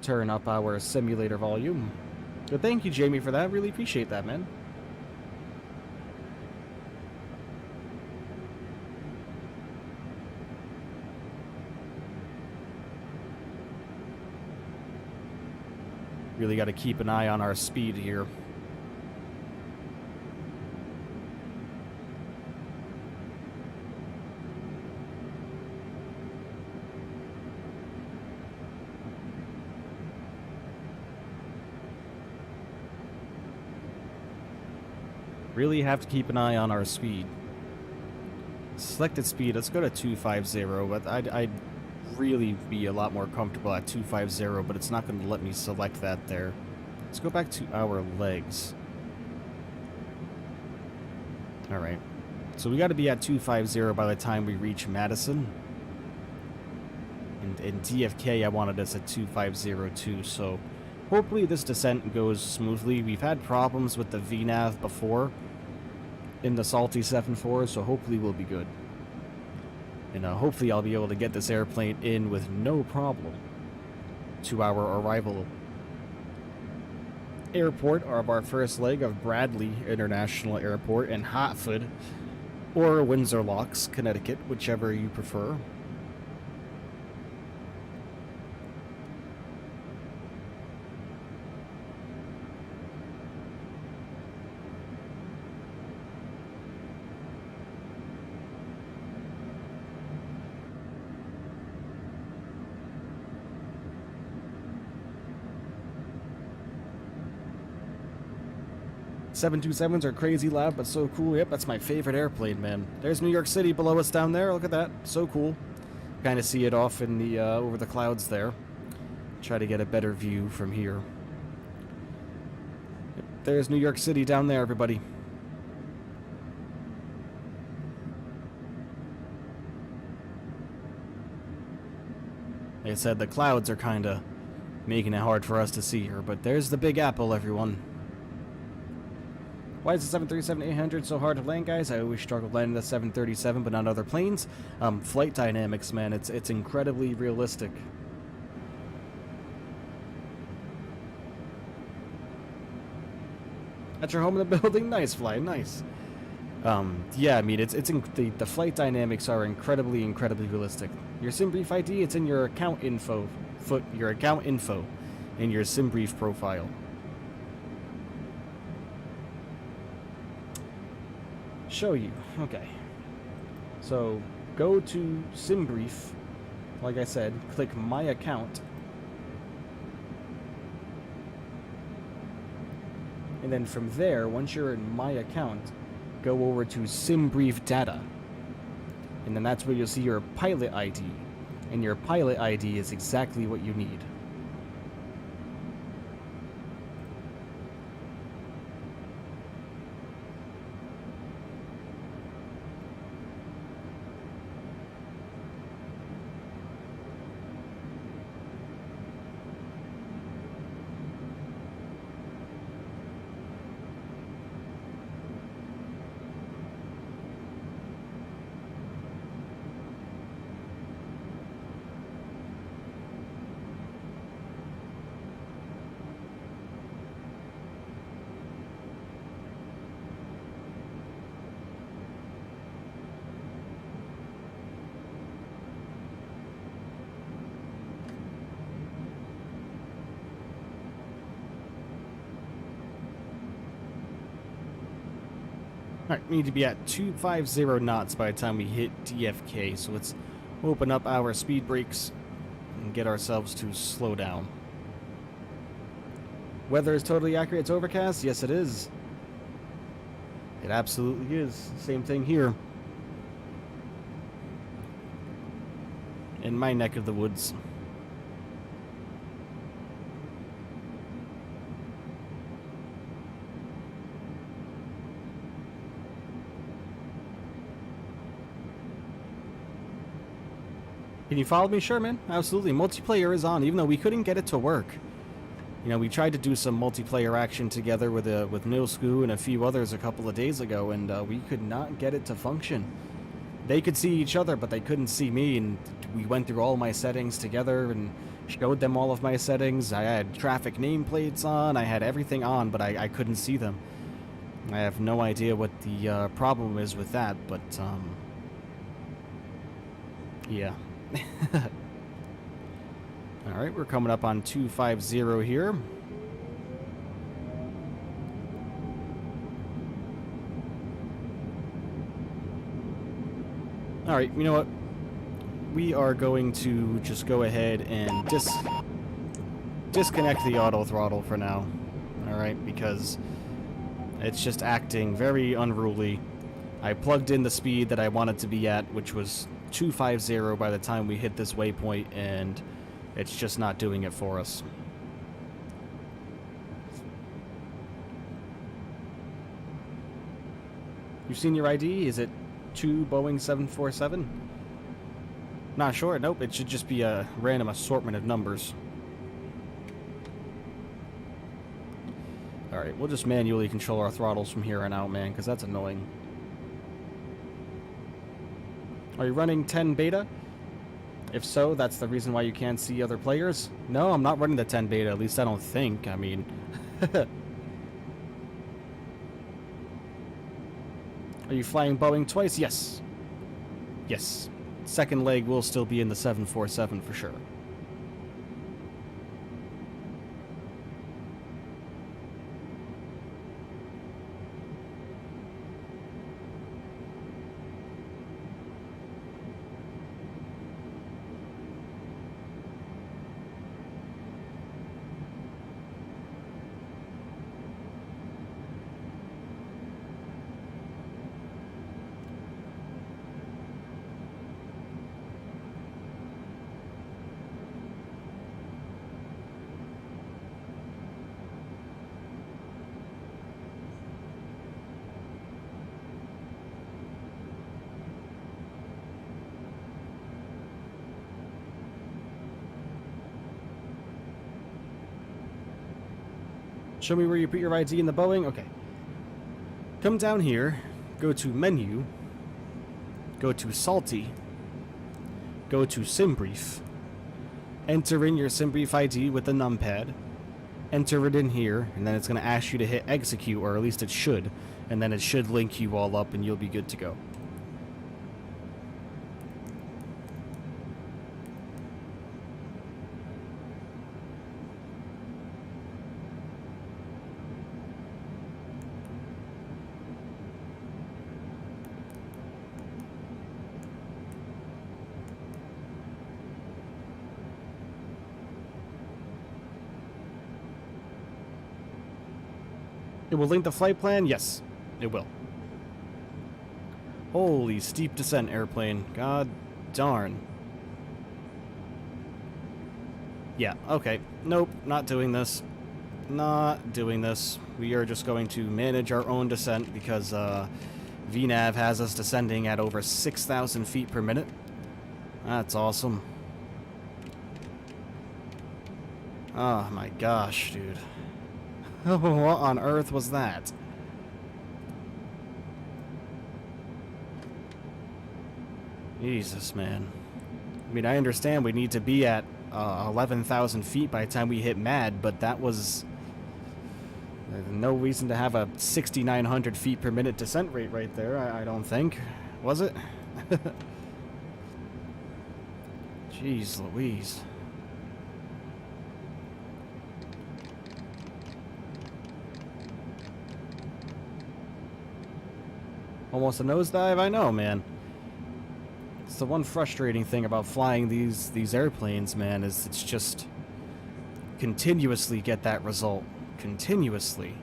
Turn up our simulator volume. But thank you, Jamie, for that. Really appreciate that, man. Really got to keep an eye on our speed here. Really have to keep an eye on our speed. Selected speed, let's go to 250, but I'd really be a lot more comfortable at 250, but it's not going to let me select that there. Let's go back to our legs. Alright, so we got to be at 250 by the time we reach Madison. And in DFK, I wanted us at 250 too, so hopefully this descent goes smoothly. We've had problems with the VNAV before in the Salty 7.4, so hopefully we'll be good. And hopefully I'll be able to get this airplane in with no problem to our arrival airport of our first leg of Bradley International Airport in Hartford or Windsor Locks, Connecticut, whichever you prefer. .727s are crazy loud, but so cool. Yep, that's my favorite airplane, man. There's New York City below us down there. Look at that. So cool. Kind of see it off in the over the clouds there. Try to get a better view from here. Yep, there's New York City down there, everybody. Like I said, the clouds are kind of making it hard for us to see here, but there's the Big Apple, everyone. Why is the 737-800 so hard to land, guys? I always struggle landing the 737, but not other planes. Flight dynamics, man, it's incredibly realistic. At your home in the building? Nice, Fly, nice. Yeah, I mean, the flight dynamics are incredibly realistic. Your SimBrief ID, it's in your account info, in your SimBrief profile. Show you. Okay. So go to SimBrief. Like I said, click My Account. And then from there, once you're in My Account, go over to SimBrief Data. And then that's where you'll see your pilot ID. And your pilot ID is exactly what you need. Alright, we need to be at 250 knots by the time we hit DFK, so let's open up our speed brakes and get ourselves to slow down. Weather is totally accurate. It's overcast? Yes, it is. It absolutely is. Same thing here. In my neck of the woods. Can you follow me? Sure, man. Absolutely. Multiplayer is on, even though we couldn't get it to work. You know, we tried to do some multiplayer action together with Nilsku and a few others a couple of days ago, and we could not get it to function. They could see each other, but they couldn't see me, and we went through all my settings together and showed them all of my settings. I had traffic nameplates on, I had everything on, but I couldn't see them. I have no idea what the problem is with that, but, yeah. Alright, we're coming up on 250 here. Alright, you know what? We are going to just go ahead and disconnect the auto throttle for now. Alright, because it's just acting very unruly. I plugged in the speed that I wanted to be at, which was 250 by the time we hit this waypoint, and it's just not doing it for us. You've seen your ID? Is it 2 Boeing 747? Not sure. Nope, it should just be a random assortment of numbers. Alright, we'll just manually control our throttles from here on out, man, because that's annoying. Are you running 10 beta? If so, that's the reason why you can't see other players? No, I'm not running the 10 beta, at least I don't think. I mean... Are you flying Boeing twice? Yes. Yes. Second leg will still be in the 747 for sure. Show me where you put your ID in the Boeing? Okay. Come down here, go to Menu, go to Salty, go to SimBrief, enter in your SimBrief ID with the numpad, enter it in here, and then it's going to ask you to hit Execute, or at least it should, and then it should link you all up and you'll be good to go. It will link the flight plan? Yes, it will. Holy steep descent, airplane. God darn. Yeah, okay. Nope, not doing this. Not doing this. We are just going to manage our own descent because VNAV has us descending at over 6,000 feet per minute. That's awesome. Oh my gosh, dude. What on earth was that? Jesus, man. I mean, I understand we need to be at 11,000 feet by the time we hit MAD, but that was... no reason to have a 6,900 feet per minute descent rate right there, I don't think. Was it? Jeez Louise. Almost a nosedive? I know, man. It's the one frustrating thing about flying these airplanes, man, is it's just continuously get that result. Continuously.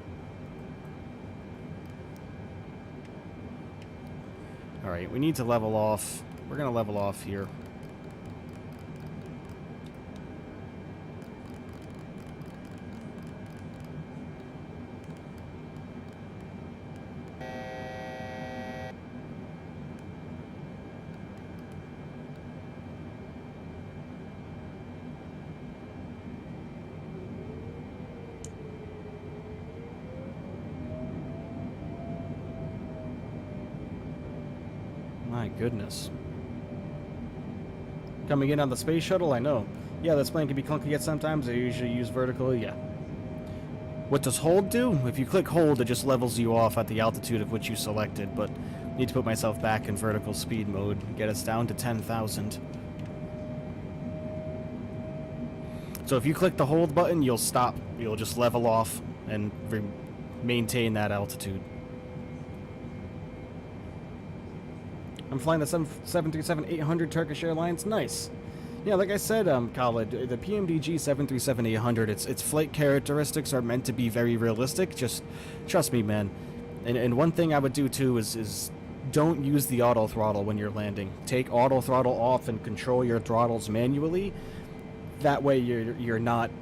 Alright, we need to level off. We're gonna level off here. My goodness. Coming in on the space shuttle, I know. Yeah, this plane can be clunky at sometimes. I usually use vertical, yeah. What does hold do? If you click hold, it just levels you off at the altitude of which you selected, but I need to put myself back in vertical speed mode, get us down to 10,000. So if you click the hold button, you'll stop. You'll just level off and maintain that altitude. I'm flying the 737-800 Turkish Airlines. Nice. Yeah, like I said, Khaled, the PMDG 737-800, its flight characteristics are meant to be very realistic. Just trust me, man. And one thing I would do too is don't use the auto throttle when you're landing. Take auto throttle off and control your throttles manually. That way you're not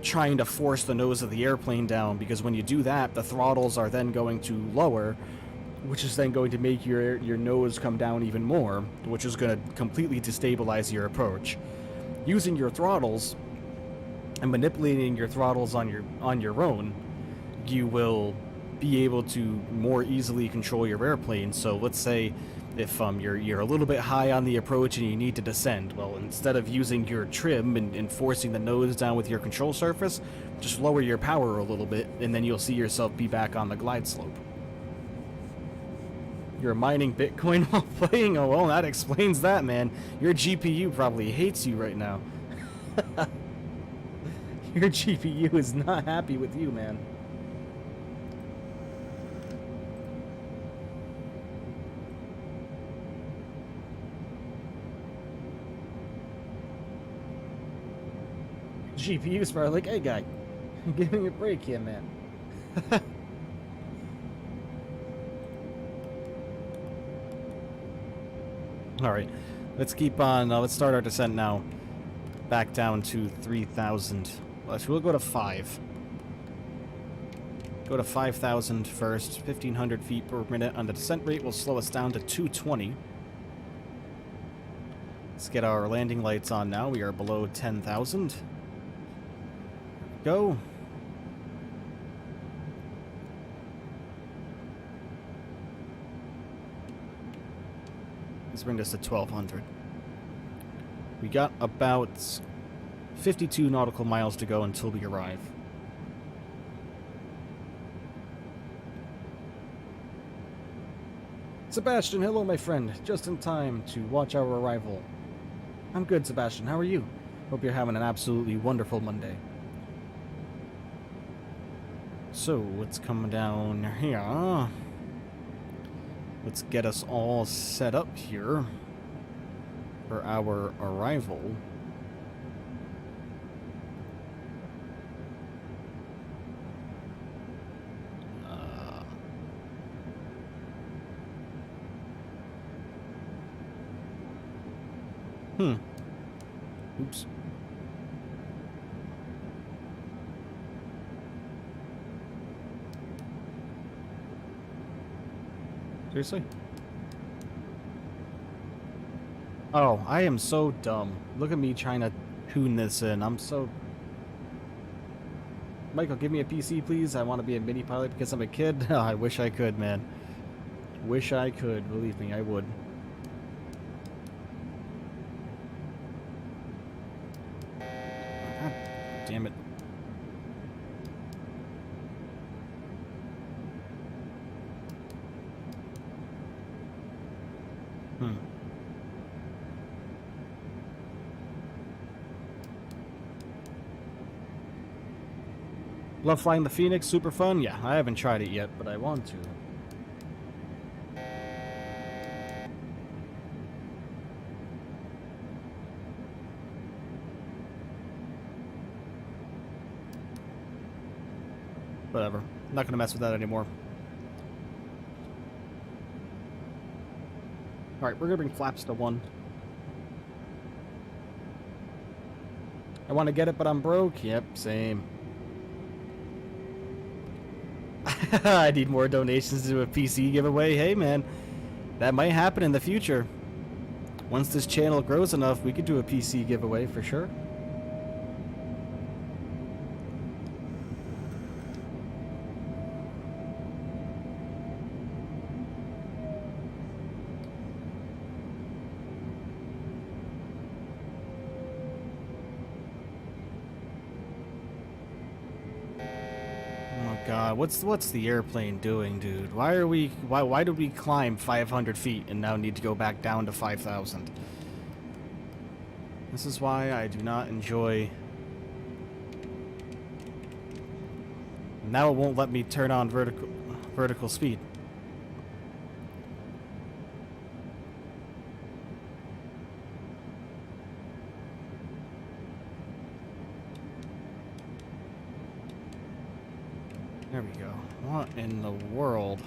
trying to force the nose of the airplane down, because when you do that, the throttles are then going to lower, which is then going to make your nose come down even more, which is going to completely destabilize your approach. Using your throttles and manipulating your throttles on your own, you will be able to more easily control your airplane. So let's say if you're a little bit high on the approach and you need to descend, well, instead of using your trim and forcing the nose down with your control surface, just lower your power a little bit, and then you'll see yourself be back on the glide slope. You're mining Bitcoin while playing? Oh, well, that explains that, man. Your GPU probably hates you right now. Your GPU is not happy with you, man. GPU's probably like, hey, guy, give me a break here, man. Alright, let's keep on, let's start our descent now. Back down to 3,000. We'll go to 5. Go to 5,000 first. 1,500 feet per minute on the descent rate will slow us down to 220. Let's get our landing lights on now. We are below 10,000. Go. Let's bring this to 1,200. We got about 52 nautical miles to go until we arrive. Sebastian, hello my friend. Just in time to watch our arrival. I'm good, Sebastian. How are you? Hope you're having an absolutely wonderful Monday. So, let's come down here. Let's get us all set up here for our arrival. Oops. Seriously? Oh, I am so dumb. Look at me trying to tune this in. I'm so... Michael, give me a PC, please. I want to be a mini pilot because I'm a kid. Oh, I wish I could, man. Wish I could. Believe me, I would. God damn it. Love flying the Phoenix, super fun. Yeah, I haven't tried it yet, but I want to. Whatever. I'm not gonna mess with that anymore. Alright, we're gonna bring flaps to 1. I want to get it, but I'm broke. Yep, same. I need more donations to do a PC giveaway. Hey, man, that might happen in the future. Once this channel grows enough, we could do a PC giveaway for sure. god, what's the airplane doing, dude? Why did we climb 500 feet and now need to go back down to 5,000? This is why I do not enjoy... Now it won't let me turn on vertical speed. There we go. What in the world?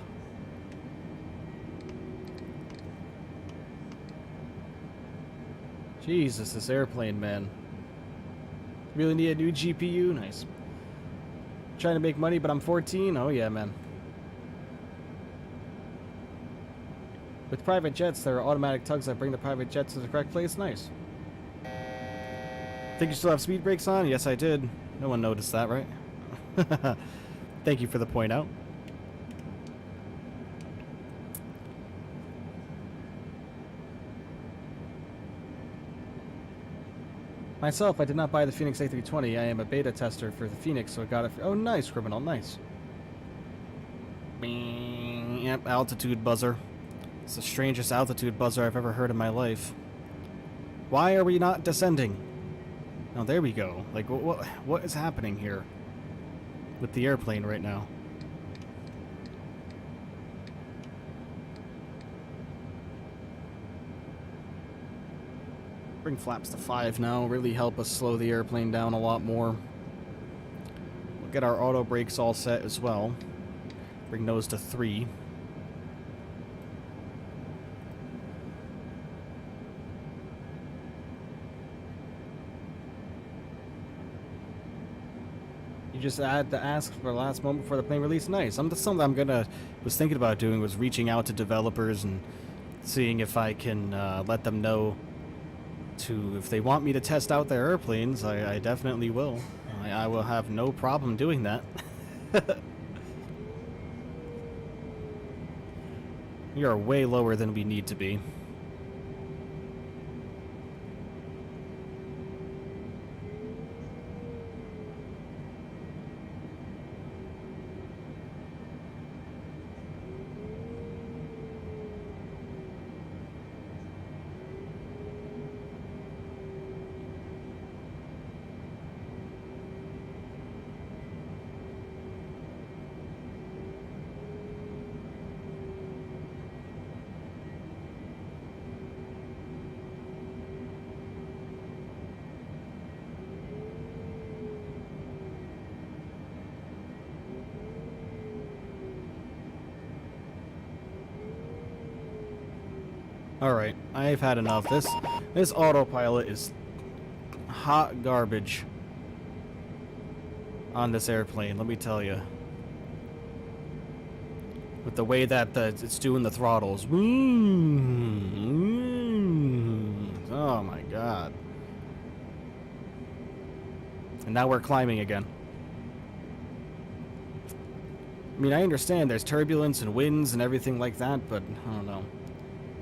Jesus, this airplane, man. Really need a new GPU? Nice. Trying to make money, but I'm 14? Oh yeah, man. With private jets, there are automatic tugs that bring the private jets to the correct place. Nice. Think you still have speed brakes on? Yes, I did. No one noticed that, right? Thank you for the point out. Myself, I did not buy the Phoenix A320. I am a beta tester for the Phoenix, so I got it for... Oh, nice, criminal, nice. Yep, altitude buzzer. It's the strangest altitude buzzer I've ever heard in my life. Why are we not descending? Oh, there we go. Like, what is happening here with the airplane right now? Bring flaps to 5 now, really help us slow the airplane down a lot more. We'll get our auto brakes all set as well. Bring those to 3. You just had to ask for the last moment before the plane release. Nice. Something I'm was thinking about doing was reaching out to developers and seeing if I can let them know if they want me to test out their airplanes. I definitely will. I will have no problem doing that. We are way lower than we need to be. Alright, I've had enough. This autopilot is hot garbage on this airplane, let me tell you. With the way that it's doing the throttles. Oh my god. And now we're climbing again. I mean, I understand there's turbulence and winds and everything like that, but I don't know.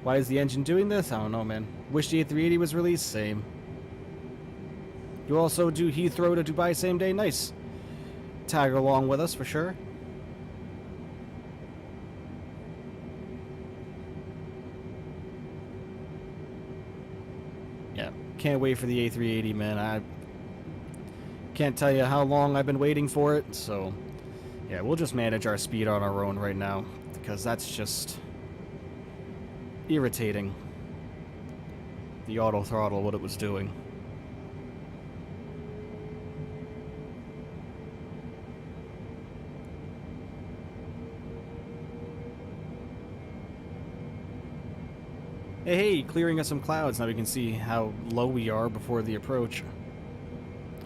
Why is the engine doing this? I don't know, man. Wish the A380 was released? Same. You also do Heathrow to Dubai same day? Nice. Tag along with us for sure. Yeah, can't wait for the A380, man. I can't tell you how long I've been waiting for it, so yeah, we'll just manage our speed on our own right now, because that's just irritating. The auto throttle, what it was doing. Hey, clearing us some clouds. Now we can see how low we are before the approach.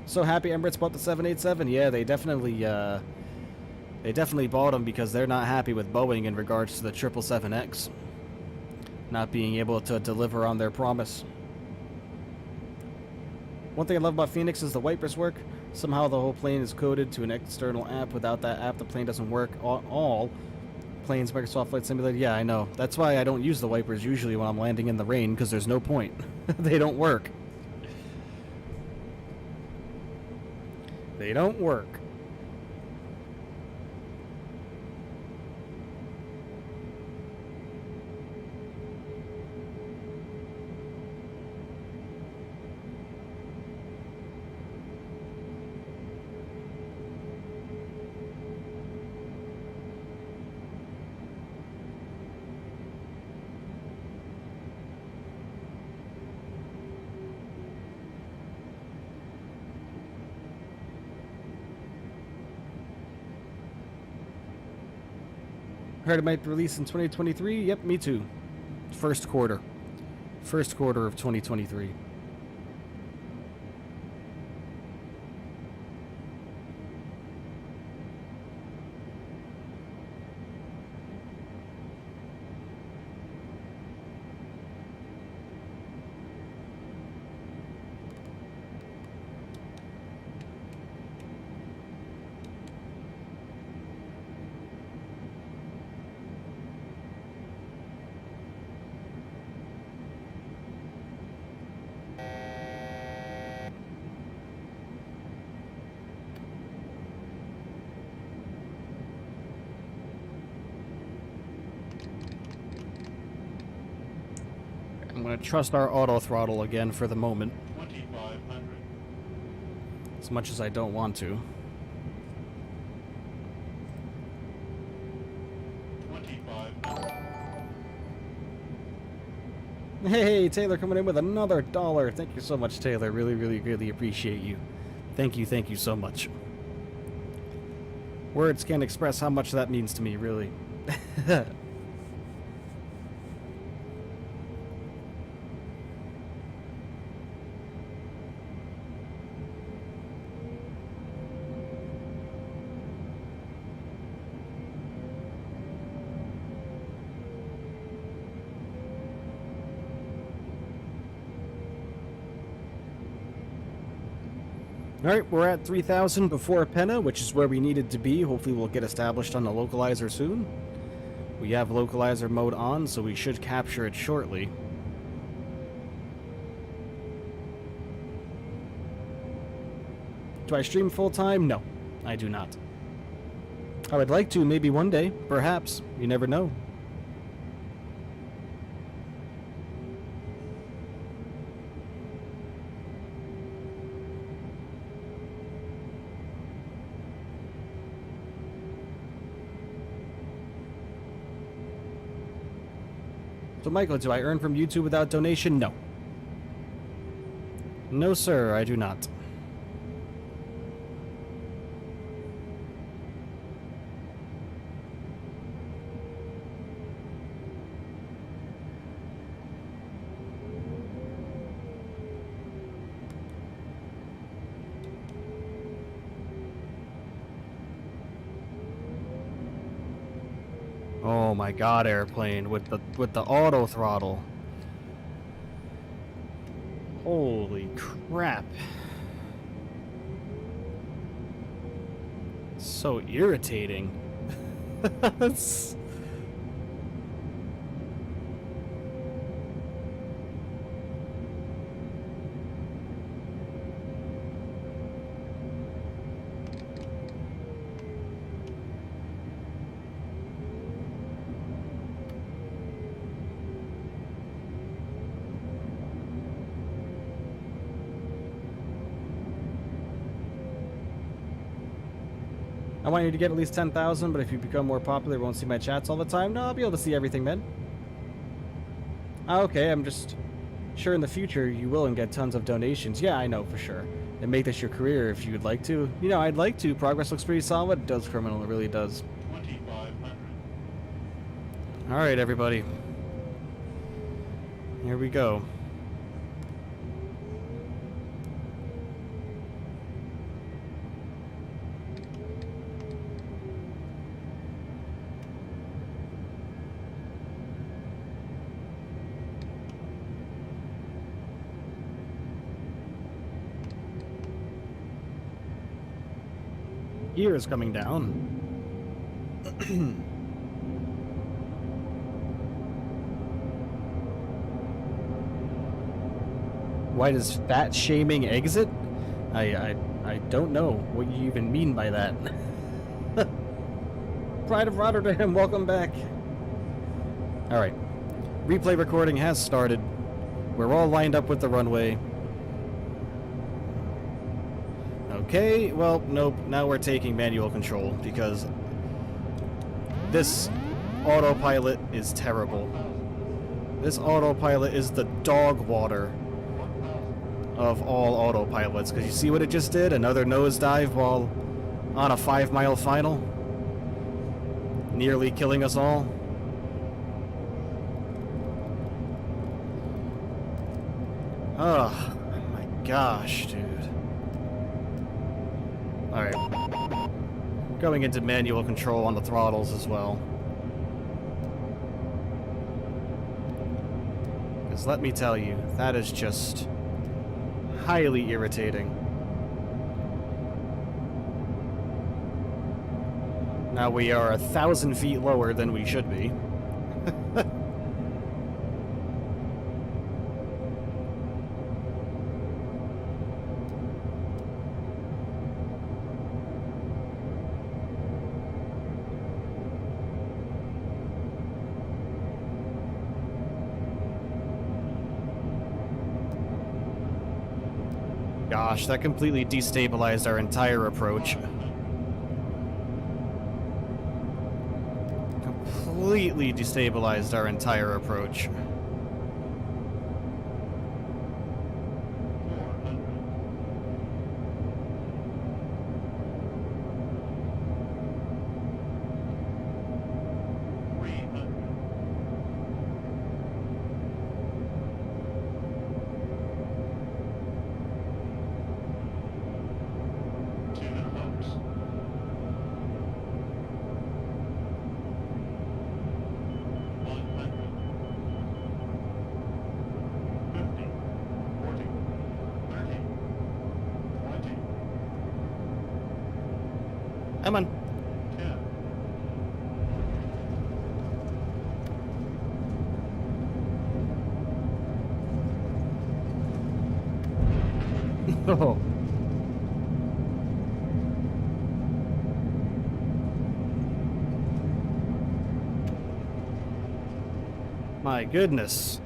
So happy Emirates bought the 787. Yeah, they definitely bought them because they're not happy with Boeing in regards to the 777X. Not being able to deliver on their promise. One thing I love about Phoenix is the wipers work. Somehow the whole plane is coded to an external app. Without that app, the plane doesn't work. All planes, Microsoft Flight Simulator. Yeah, I know. That's why I don't use the wipers usually when I'm landing in the rain, because there's no point. They don't work. They don't work. Heard it might be released in 2023. Yep, me too. First quarter. First quarter of 2023. I'm going to trust our auto throttle again for the moment. 2500. As much as I don't want to. 2500. Hey, Taylor coming in with another $1. Thank you so much, Taylor. Really, really, really appreciate you. Thank you so much. Words can't express how much that means to me, really. Alright, we're at 3,000 before Penna, which is where we needed to be. Hopefully we'll get established on the localizer soon. We have localizer mode on, so we should capture it shortly. Do I stream full-time? No, I do not. I would like to, maybe one day, perhaps. You never know. So, Michael, do I earn from YouTube without donation? No. No, sir, I do not. Oh my god, airplane with the auto throttle. Holy crap. So irritating. That's... I want you to get at least 10,000, but if you become more popular, you won't see my chats all the time. No, I'll be able to see everything, man. Okay, I'm just sure in the future you will and get tons of donations. Yeah, I know for sure. And make this your career if you would like to. You know, I'd like to. Progress looks pretty solid. It does, Criminal. It really does. 2500. All right, everybody. Here we go. Gear is coming down. Why does fat shaming exit? I don't know what you even mean by that. Pride of Rotterdam, welcome back. Alright. Replay recording has started. We're all lined up with the runway. Okay, well, nope. Now we're taking manual control because this autopilot is terrible. This autopilot is the dog water of all autopilots. Because you see what it just did? Another nosedive while on a 5-mile final. nearly killing us all. Oh my gosh, dude. Alright. Going into manual control on the throttles as well. Because let me tell you, that is just highly irritating. Now we are 1,000 feet lower than we should be. Gosh, that completely destabilized our entire approach. Completely destabilized our entire approach. 400. Come on. 10. Oh. My goodness.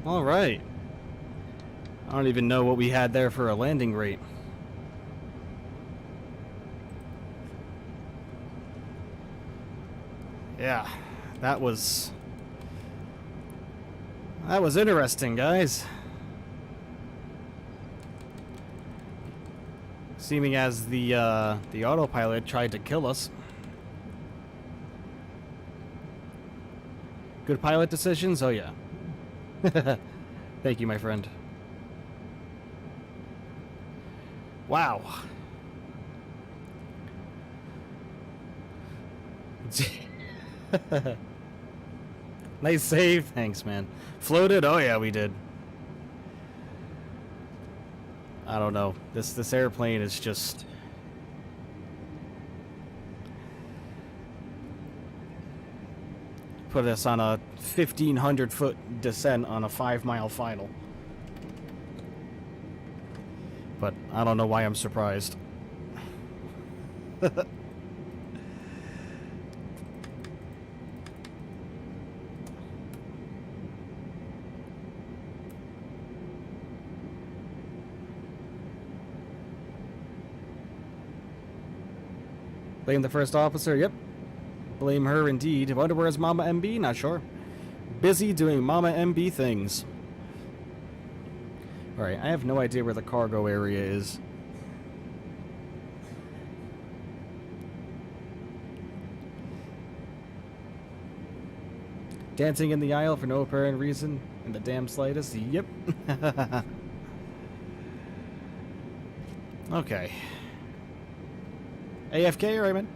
All right. I don't even know what we had there for a landing rate. Yeah, that was interesting, guys. Seeming as the autopilot tried to kill us. Good pilot decisions? Oh yeah. Thank you, my friend. Wow. Nice save. Thanks, man. Floated? Oh yeah, we did. I don't know. This airplane is just put us on a 1,500-foot descent on a 5-mile final. But I don't know why I'm surprised. Blame the first officer? Yep. Blame her indeed. Wonder where's Mama MB? Not sure. Busy doing Mama MB things. Alright, I have no idea where the cargo area is. Dancing in the aisle for no apparent reason, in the damn slightest? Yep. Okay. AFK, Raymond?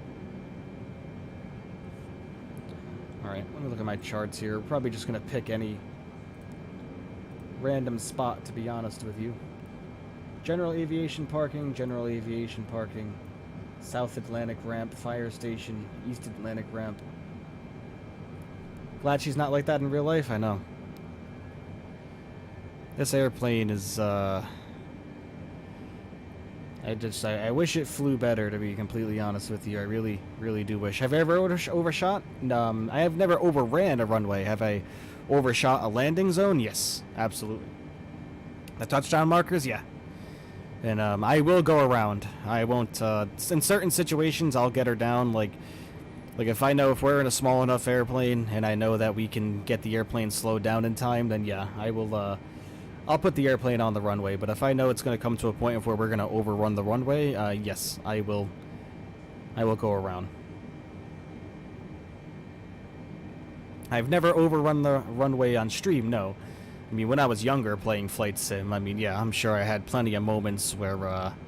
Alright, let me look at my charts here. We're probably just going to pick any random spot, to be honest with you. General aviation parking, South Atlantic ramp, fire station, East Atlantic ramp. Glad she's not like that in real life, I know. This airplane is, I wish it flew better, to be completely honest with you. I really, really do wish. Have I ever overshot? I have never overran a runway. Have I overshot a landing zone? Yes, absolutely. The touchdown markers? Yeah. And I will go around. I won't, in certain situations, I'll get her down, like if I know if we're in a small enough airplane and I know that we can get the airplane slowed down in time, then yeah, I will, I'll put the airplane on the runway. But if I know it's going to come to a point of where we're going to overrun the runway, yes, I will go around. I've never overrun the runway on stream, no. I mean, when I was younger playing Flight Sim, I mean, yeah, I'm sure I had plenty of moments where I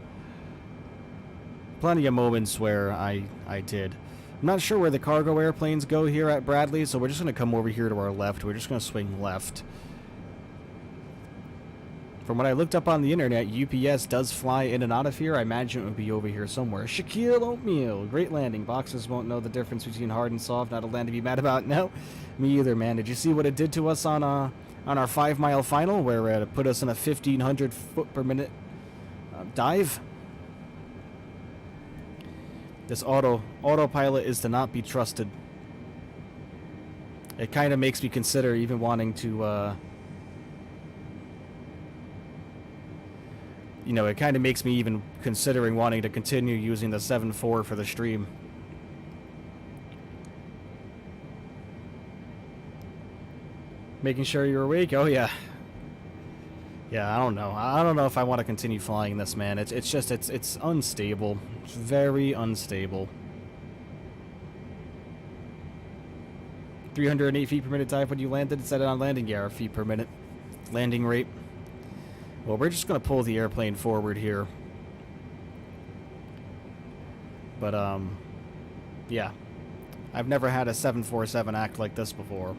did. I'm not sure where the cargo airplanes go here at Bradley, so we're just going to come over here to our left. We're just going to swing left. From what I looked up on the internet, UPS does fly in and out of here. I imagine it would be over here somewhere. Shaquille Oatmeal. Great landing. Boxers won't know the difference between hard and soft. Not a land to be mad about. No, me either, man. Did you see what it did to us on our 5-mile final, where it put us in a 1,500 foot per minute dive? This autopilot is to not be trusted. It kind of makes me consider even wanting to, you know, it kind of makes me even considering wanting to continue using the 7.4 for the stream. Making sure you're awake? Oh, yeah. Yeah, I don't know. I don't know if I want to continue flying this, man. It's unstable. It's very unstable. 308 feet per minute dive when you landed. It said it on landing gear, feet per minute. Landing rate. Well, we're just going to pull the airplane forward here. But, yeah. I've never had a 747 act like this before.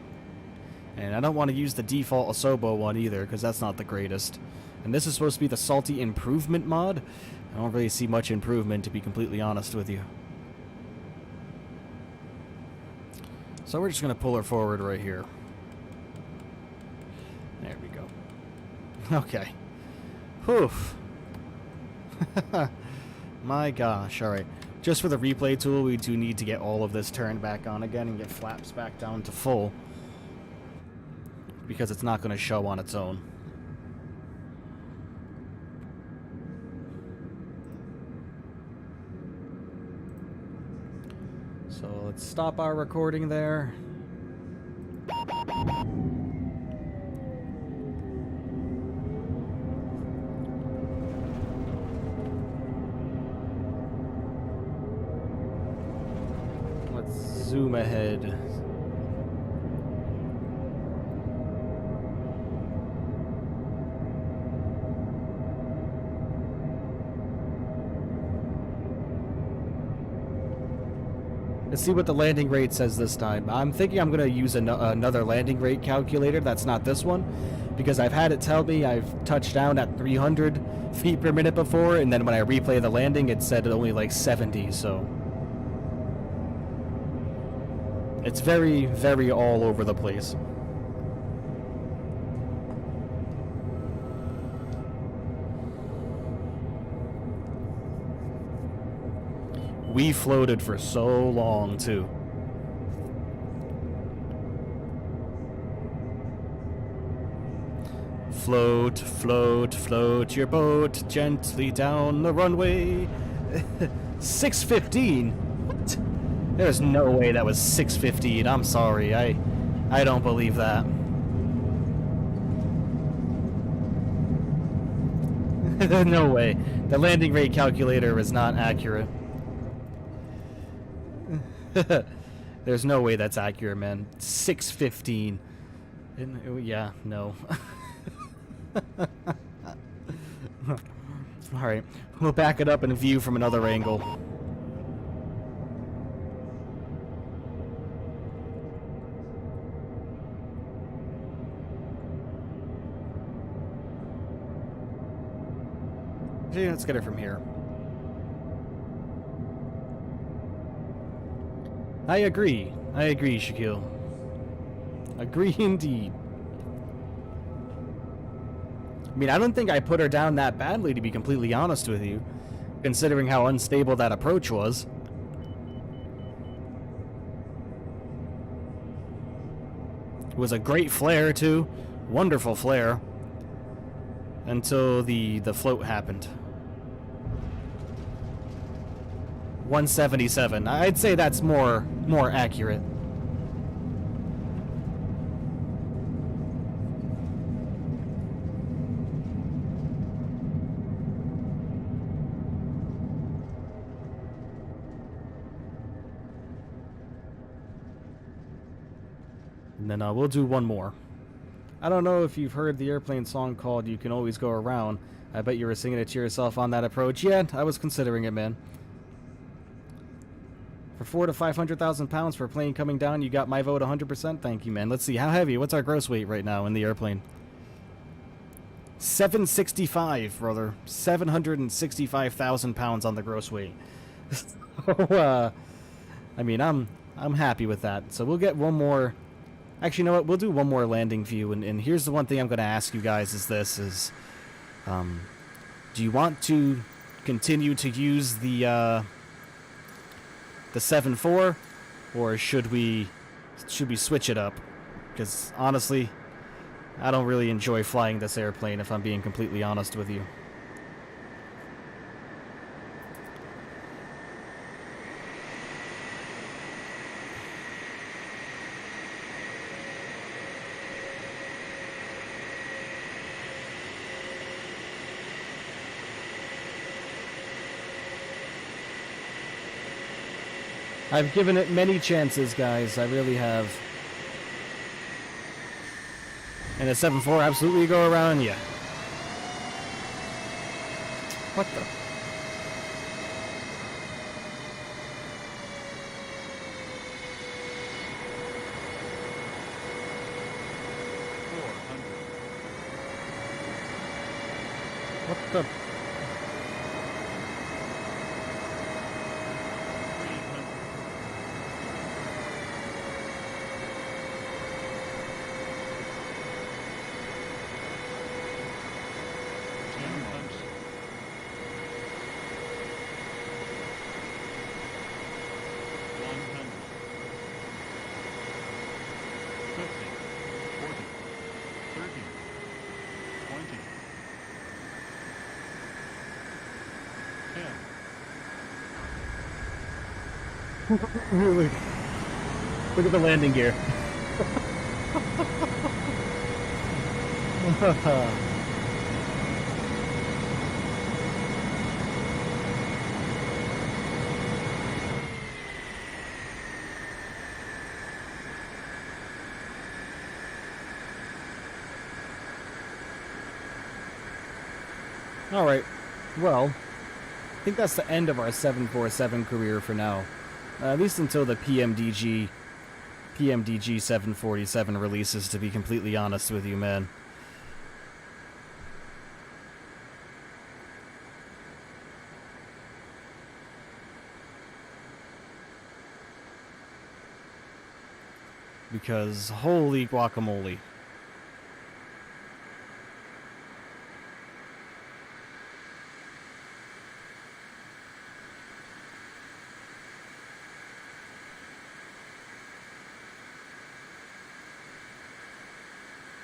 And I don't want to use the default Asobo one either, because that's not the greatest. And this is supposed to be the Salty Improvement mod. I don't really see much improvement, to be completely honest with you. So we're just going to pull her forward right here. There we go. Okay. Whew. My gosh. Alright. Just for the replay tool, we do need to get all of this turned back on again and get flaps back down to full. Because it's not going to show on its own. So let's stop our recording there. Let's zoom ahead. Let's see what the landing rate says this time. I'm thinking I'm going to use another landing rate calculator that's not this one, because I've had it tell me I've touched down at 300 feet per minute before, and then when I replay the landing it said only like 70, so it's very, very all over the place. We floated for so long, too. Float, float, float your boat gently down the runway. 6:15? What? There's no way that was 6:15. I'm sorry. I don't believe that. No way. The landing rate calculator is not accurate. There's no way that's accurate, man. 6:15. Yeah, no. Alright, we'll back it up and view from another angle. Okay, let's get it from here. I agree, Shaquille. Agree indeed. I mean, I don't think I put her down that badly, to be completely honest with you, considering how unstable that approach was. It was a great flare, too. Wonderful flare. Until the float happened. 177. I'd say that's more accurate. And then we'll do one more. I don't know if you've heard the airplane song called You Can Always Go Around. I bet you were singing it to yourself on that approach. Yeah, I was considering it, man. For 400 to 500,000 pounds for a plane coming down, you got my vote 100%. Thank you, man. Let's see, how heavy? What's our gross weight right now in the airplane? 765, brother. 765,000 pounds on the gross weight. So, I mean, I'm happy with that. So we'll get one more. Actually, you know what? We'll do one more landing view. And here's the one thing I'm going to ask you guys: do you want to continue to use the 7.4, or should we switch it up? Because honestly, I don't really enjoy flying this airplane, if I'm being completely honest with you. I've given it many chances, guys. I really have. And a 7.4 absolutely go around, yeah. What the? What the? 10, Really? Look at the landing gear. Alright, well, I think that's the end of our 747 career for now. At least until the PMDG 747 releases, to be completely honest with you, man. Because holy guacamole.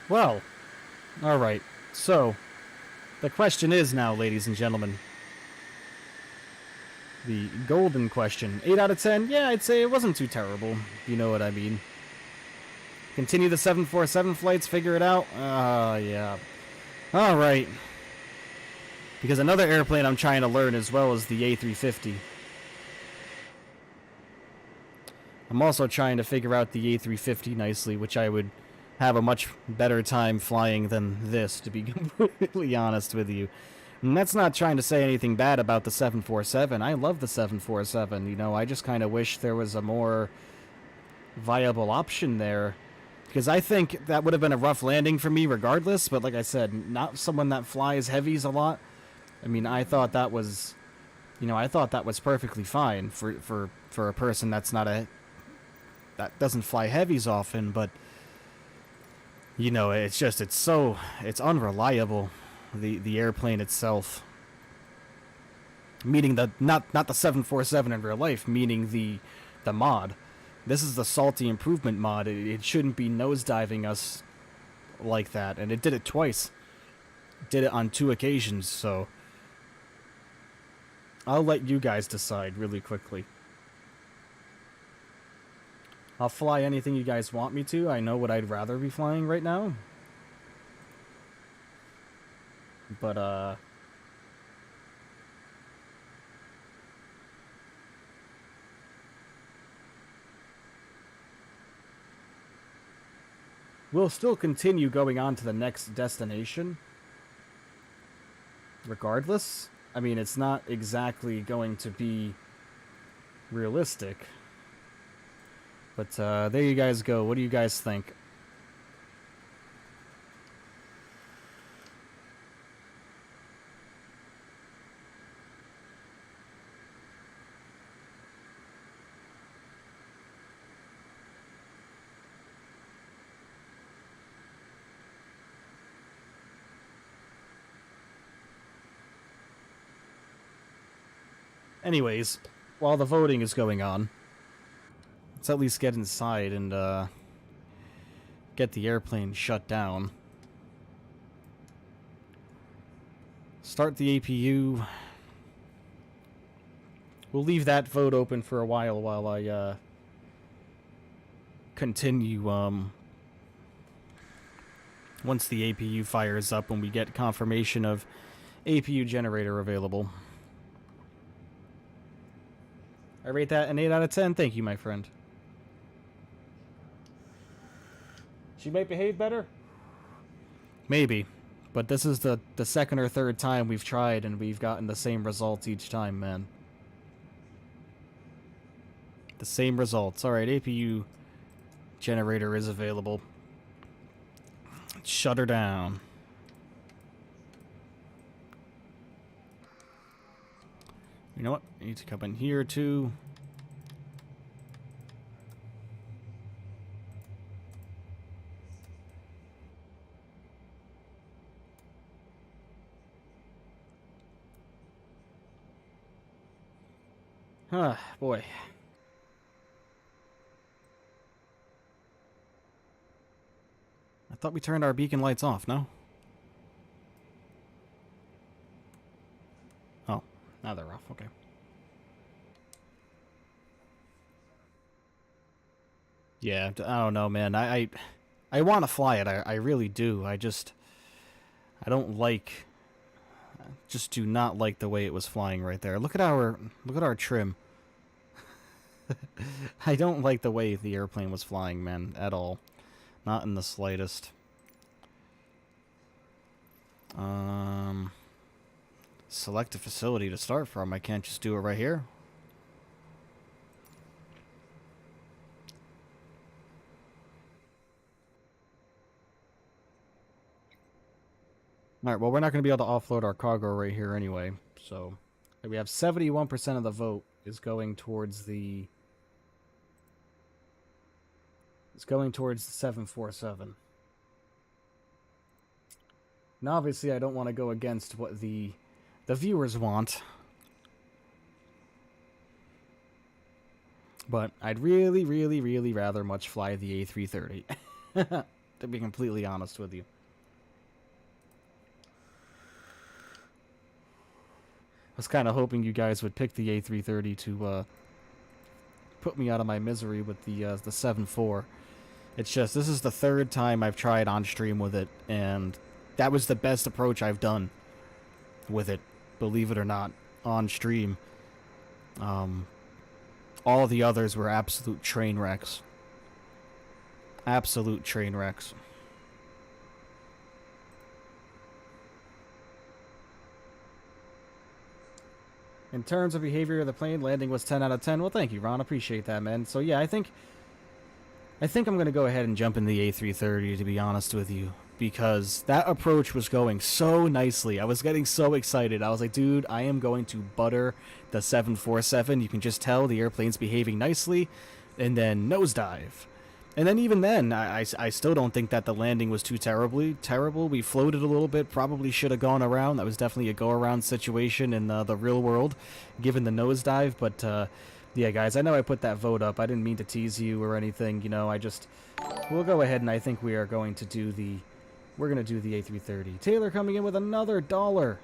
Well, alright, so, the question is now, ladies and gentlemen, the golden question. 8 out of 10? Yeah, I'd say it wasn't too terrible, you know what I mean. Continue the 747 flights, figure it out? Yeah. Alright. Because another airplane I'm trying to learn as well is the A350. I'm also trying to figure out the A350 nicely, which I would have a much better time flying than this, to be completely honest with you. And that's not trying to say anything bad about the 747. I love the 747, you know, I just kind of wish there was a more viable option there. Because I think that would have been a rough landing for me regardless, but like I said, not someone that flies heavies a lot. I mean, I thought that was, you know, I thought that was perfectly fine for a person that doesn't fly heavies often, but you know, it's just, it's unreliable, the airplane itself. Meaning not the 747 in real life, meaning the mod. This is the salty improvement mod. It shouldn't be nosediving us like that, and it did it twice. It did it on 2 occasions, so I'll let you guys decide really quickly. I'll fly anything you guys want me to. I know what I'd rather be flying right now. But, we'll still continue going on to the next destination. Regardless. I mean, it's not exactly going to be realistic. But there you guys go. What do you guys think? Anyways, while the voting is going on, let's at least get inside and get the airplane shut down. Start the APU. We'll leave that vote open for a while I continue once the APU fires up and we get confirmation of APU generator available. I rate that an 8 out of 10. Thank you, my friend. She might behave better? Maybe. But this is the second or third time we've tried and we've gotten the same results each time, man. The same results. Alright, APU generator is available. Shut her down. You know what? I need to come in here too. Boy. I thought we turned our beacon lights off, no? Oh, now they're off, okay. Yeah, I don't know, man. I want to fly it. I really do. I don't like... Just do not like the way it was flying right there. Look at our trim. I don't like the way the airplane was flying, man, at all. Not in the slightest. Select a facility to start from. I can't just do it right here. Alright, well, we're not going to be able to offload our cargo right here anyway, so... We have 71% of the vote is going towards the... It's going towards the 747. Now, obviously, I don't want to go against what the viewers want. But I'd really, really, really rather much fly the A330. To be completely honest with you. I was kind of hoping you guys would pick the A330 to put me out of my misery with the 7.4. It's just, this is the third time I've tried on stream with it, and that was the best approach I've done with it, believe it or not, on stream. All the others were absolute train wrecks. Absolute train wrecks. In terms of behavior of the plane, landing was 10 out of 10. Well, thank you, Ron. Appreciate that, man. So, yeah, I think I'm going to go ahead and jump in the A330, to be honest with you, because that approach was going so nicely. I was getting so excited. I was like, dude, I am going to butter the 747. You can just tell the airplane's behaving nicely, and then nosedive. And then even then, I still don't think that the landing was too terrible. We floated a little bit, probably should have gone around. That was definitely a go-around situation in the real world, given the nosedive. But, yeah, guys, I know I put that vote up. I didn't mean to tease you or anything, you know. We'll go ahead and I think we are going to do we're going to do the A330. Taylor coming in with another $1.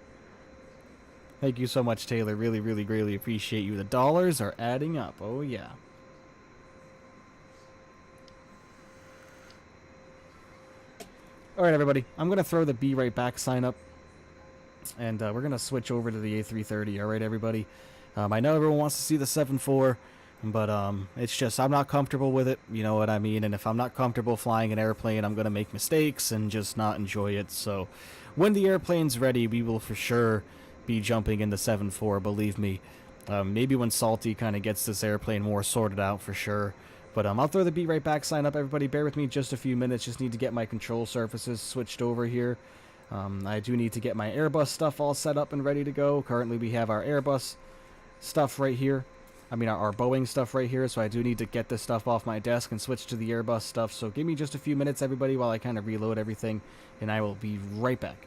Thank you so much, Taylor. Really, really, greatly appreciate you. The dollars are adding up. Oh, yeah. Alright, everybody, I'm going to throw the Be Right Back sign up, and we're going to switch over to the A330, alright, everybody? I know everyone wants to see the 7.4, But it's just I'm not comfortable with it, you know what I mean? And if I'm not comfortable flying an airplane, I'm gonna make mistakes and just not enjoy it. So when the airplane's ready, we will for sure be jumping into 7.4, believe me. Maybe when Salty kind of gets this airplane more sorted out for sure. But I'll throw the Be Right Back sign up, everybody. Bear with me just a few minutes. Just need to get my control surfaces switched over here. I do need to get my Airbus stuff all set up and ready to go. Currently, we have our Airbus stuff right here. I mean, our Boeing stuff right here, so I do need to get this stuff off my desk and switch to the Airbus stuff. So give me just a few minutes, everybody, while I kind of reload everything, and I will be right back.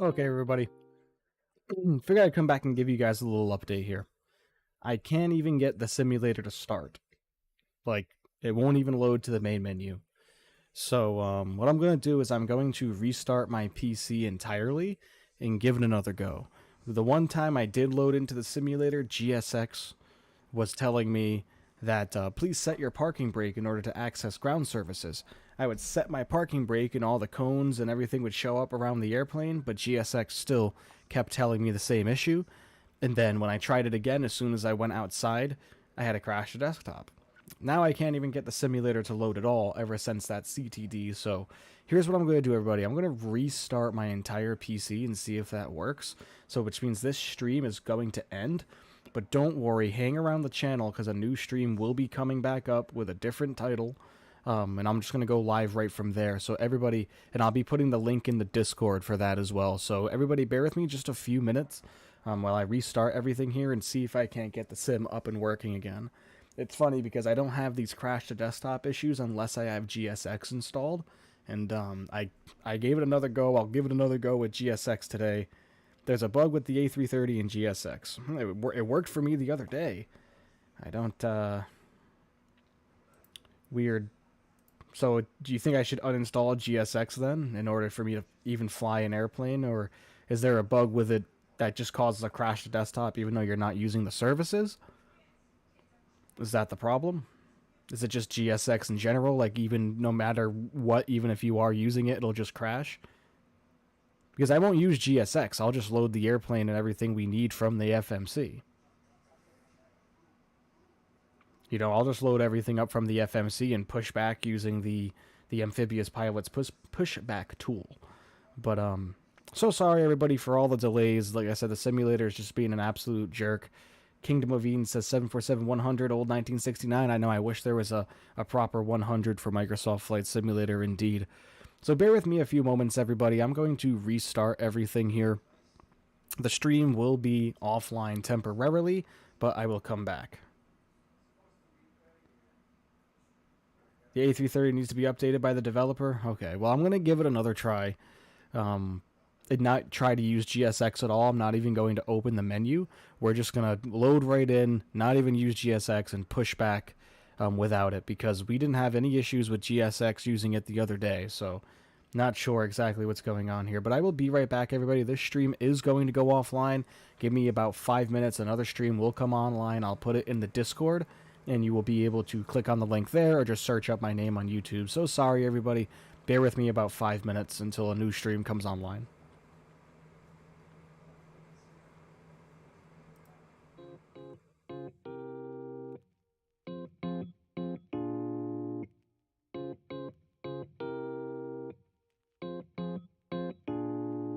Okay, everybody. Figured I'd come back and give you guys a little update here. I can't even get the simulator to start. Like, it won't even load to the main menu. So, what I'm going to do is I'm going to restart my PC entirely and give it another go. The one time I did load into the simulator, GSX was telling me that please set your parking brake in order to access ground services. I would set my parking brake and all the cones and everything would show up around the airplane, but GSX still kept telling me the same issue. And then when I tried it again, as soon as I went outside, I had to crash the desktop. Now I can't even get the simulator to load at all ever since that CTD, so here's what I'm going to do, everybody. I'm going to restart my entire PC and see if that works. So which means this stream is going to end, but don't worry, hang around the channel because a new stream will be coming back up with a different title. And I'm just going to go live right from there. So everybody, and I'll be putting the link in the Discord for that as well. So everybody bear with me just a few minutes while I restart everything here and see if I can't get the sim up and working again. It's funny because I don't have these crash to desktop issues unless I have GSX installed. And I gave it another go. I'll give it another go with GSX today. There's a bug with the A330 and GSX. It worked for me the other day. I don't, weird. So do you think I should uninstall GSX then in order for me to even fly an airplane? Or is there a bug with it that just causes a crash to desktop even though you're not using the services? Is that the problem? Is it just GSX in general? Like even no matter what, even if you are using it, it'll just crash? Because I won't use GSX. I'll just load the airplane and everything we need from the FMC. You know, I'll just load everything up from the FMC and push back using the Amphibious Pilot's pushback tool. But, so sorry everybody for all the delays. Like I said, the simulator is just being an absolute jerk. Kingdom of Eden says 747-100, old 1969. I know, I wish there was a proper 100 for Microsoft Flight Simulator indeed. So bear with me a few moments, everybody. I'm going to restart everything here. The stream will be offline temporarily, but I will come back. The A330 needs to be updated by the developer? Okay, well, I'm going to give it another try. And not try to use GSX at all. I'm not even going to open the menu. We're just going to load right in, not even use GSX, and push back without it, because we didn't have any issues with GSX using it the other day, so not sure exactly what's going on here. But I will be right back, everybody. This stream is going to go offline. Give me about 5 minutes. Another stream will come online. I'll put it in the Discord, and you will be able to click on the link there or just search up my name on YouTube. So sorry, everybody. Bear with me about 5 minutes until a new stream comes online.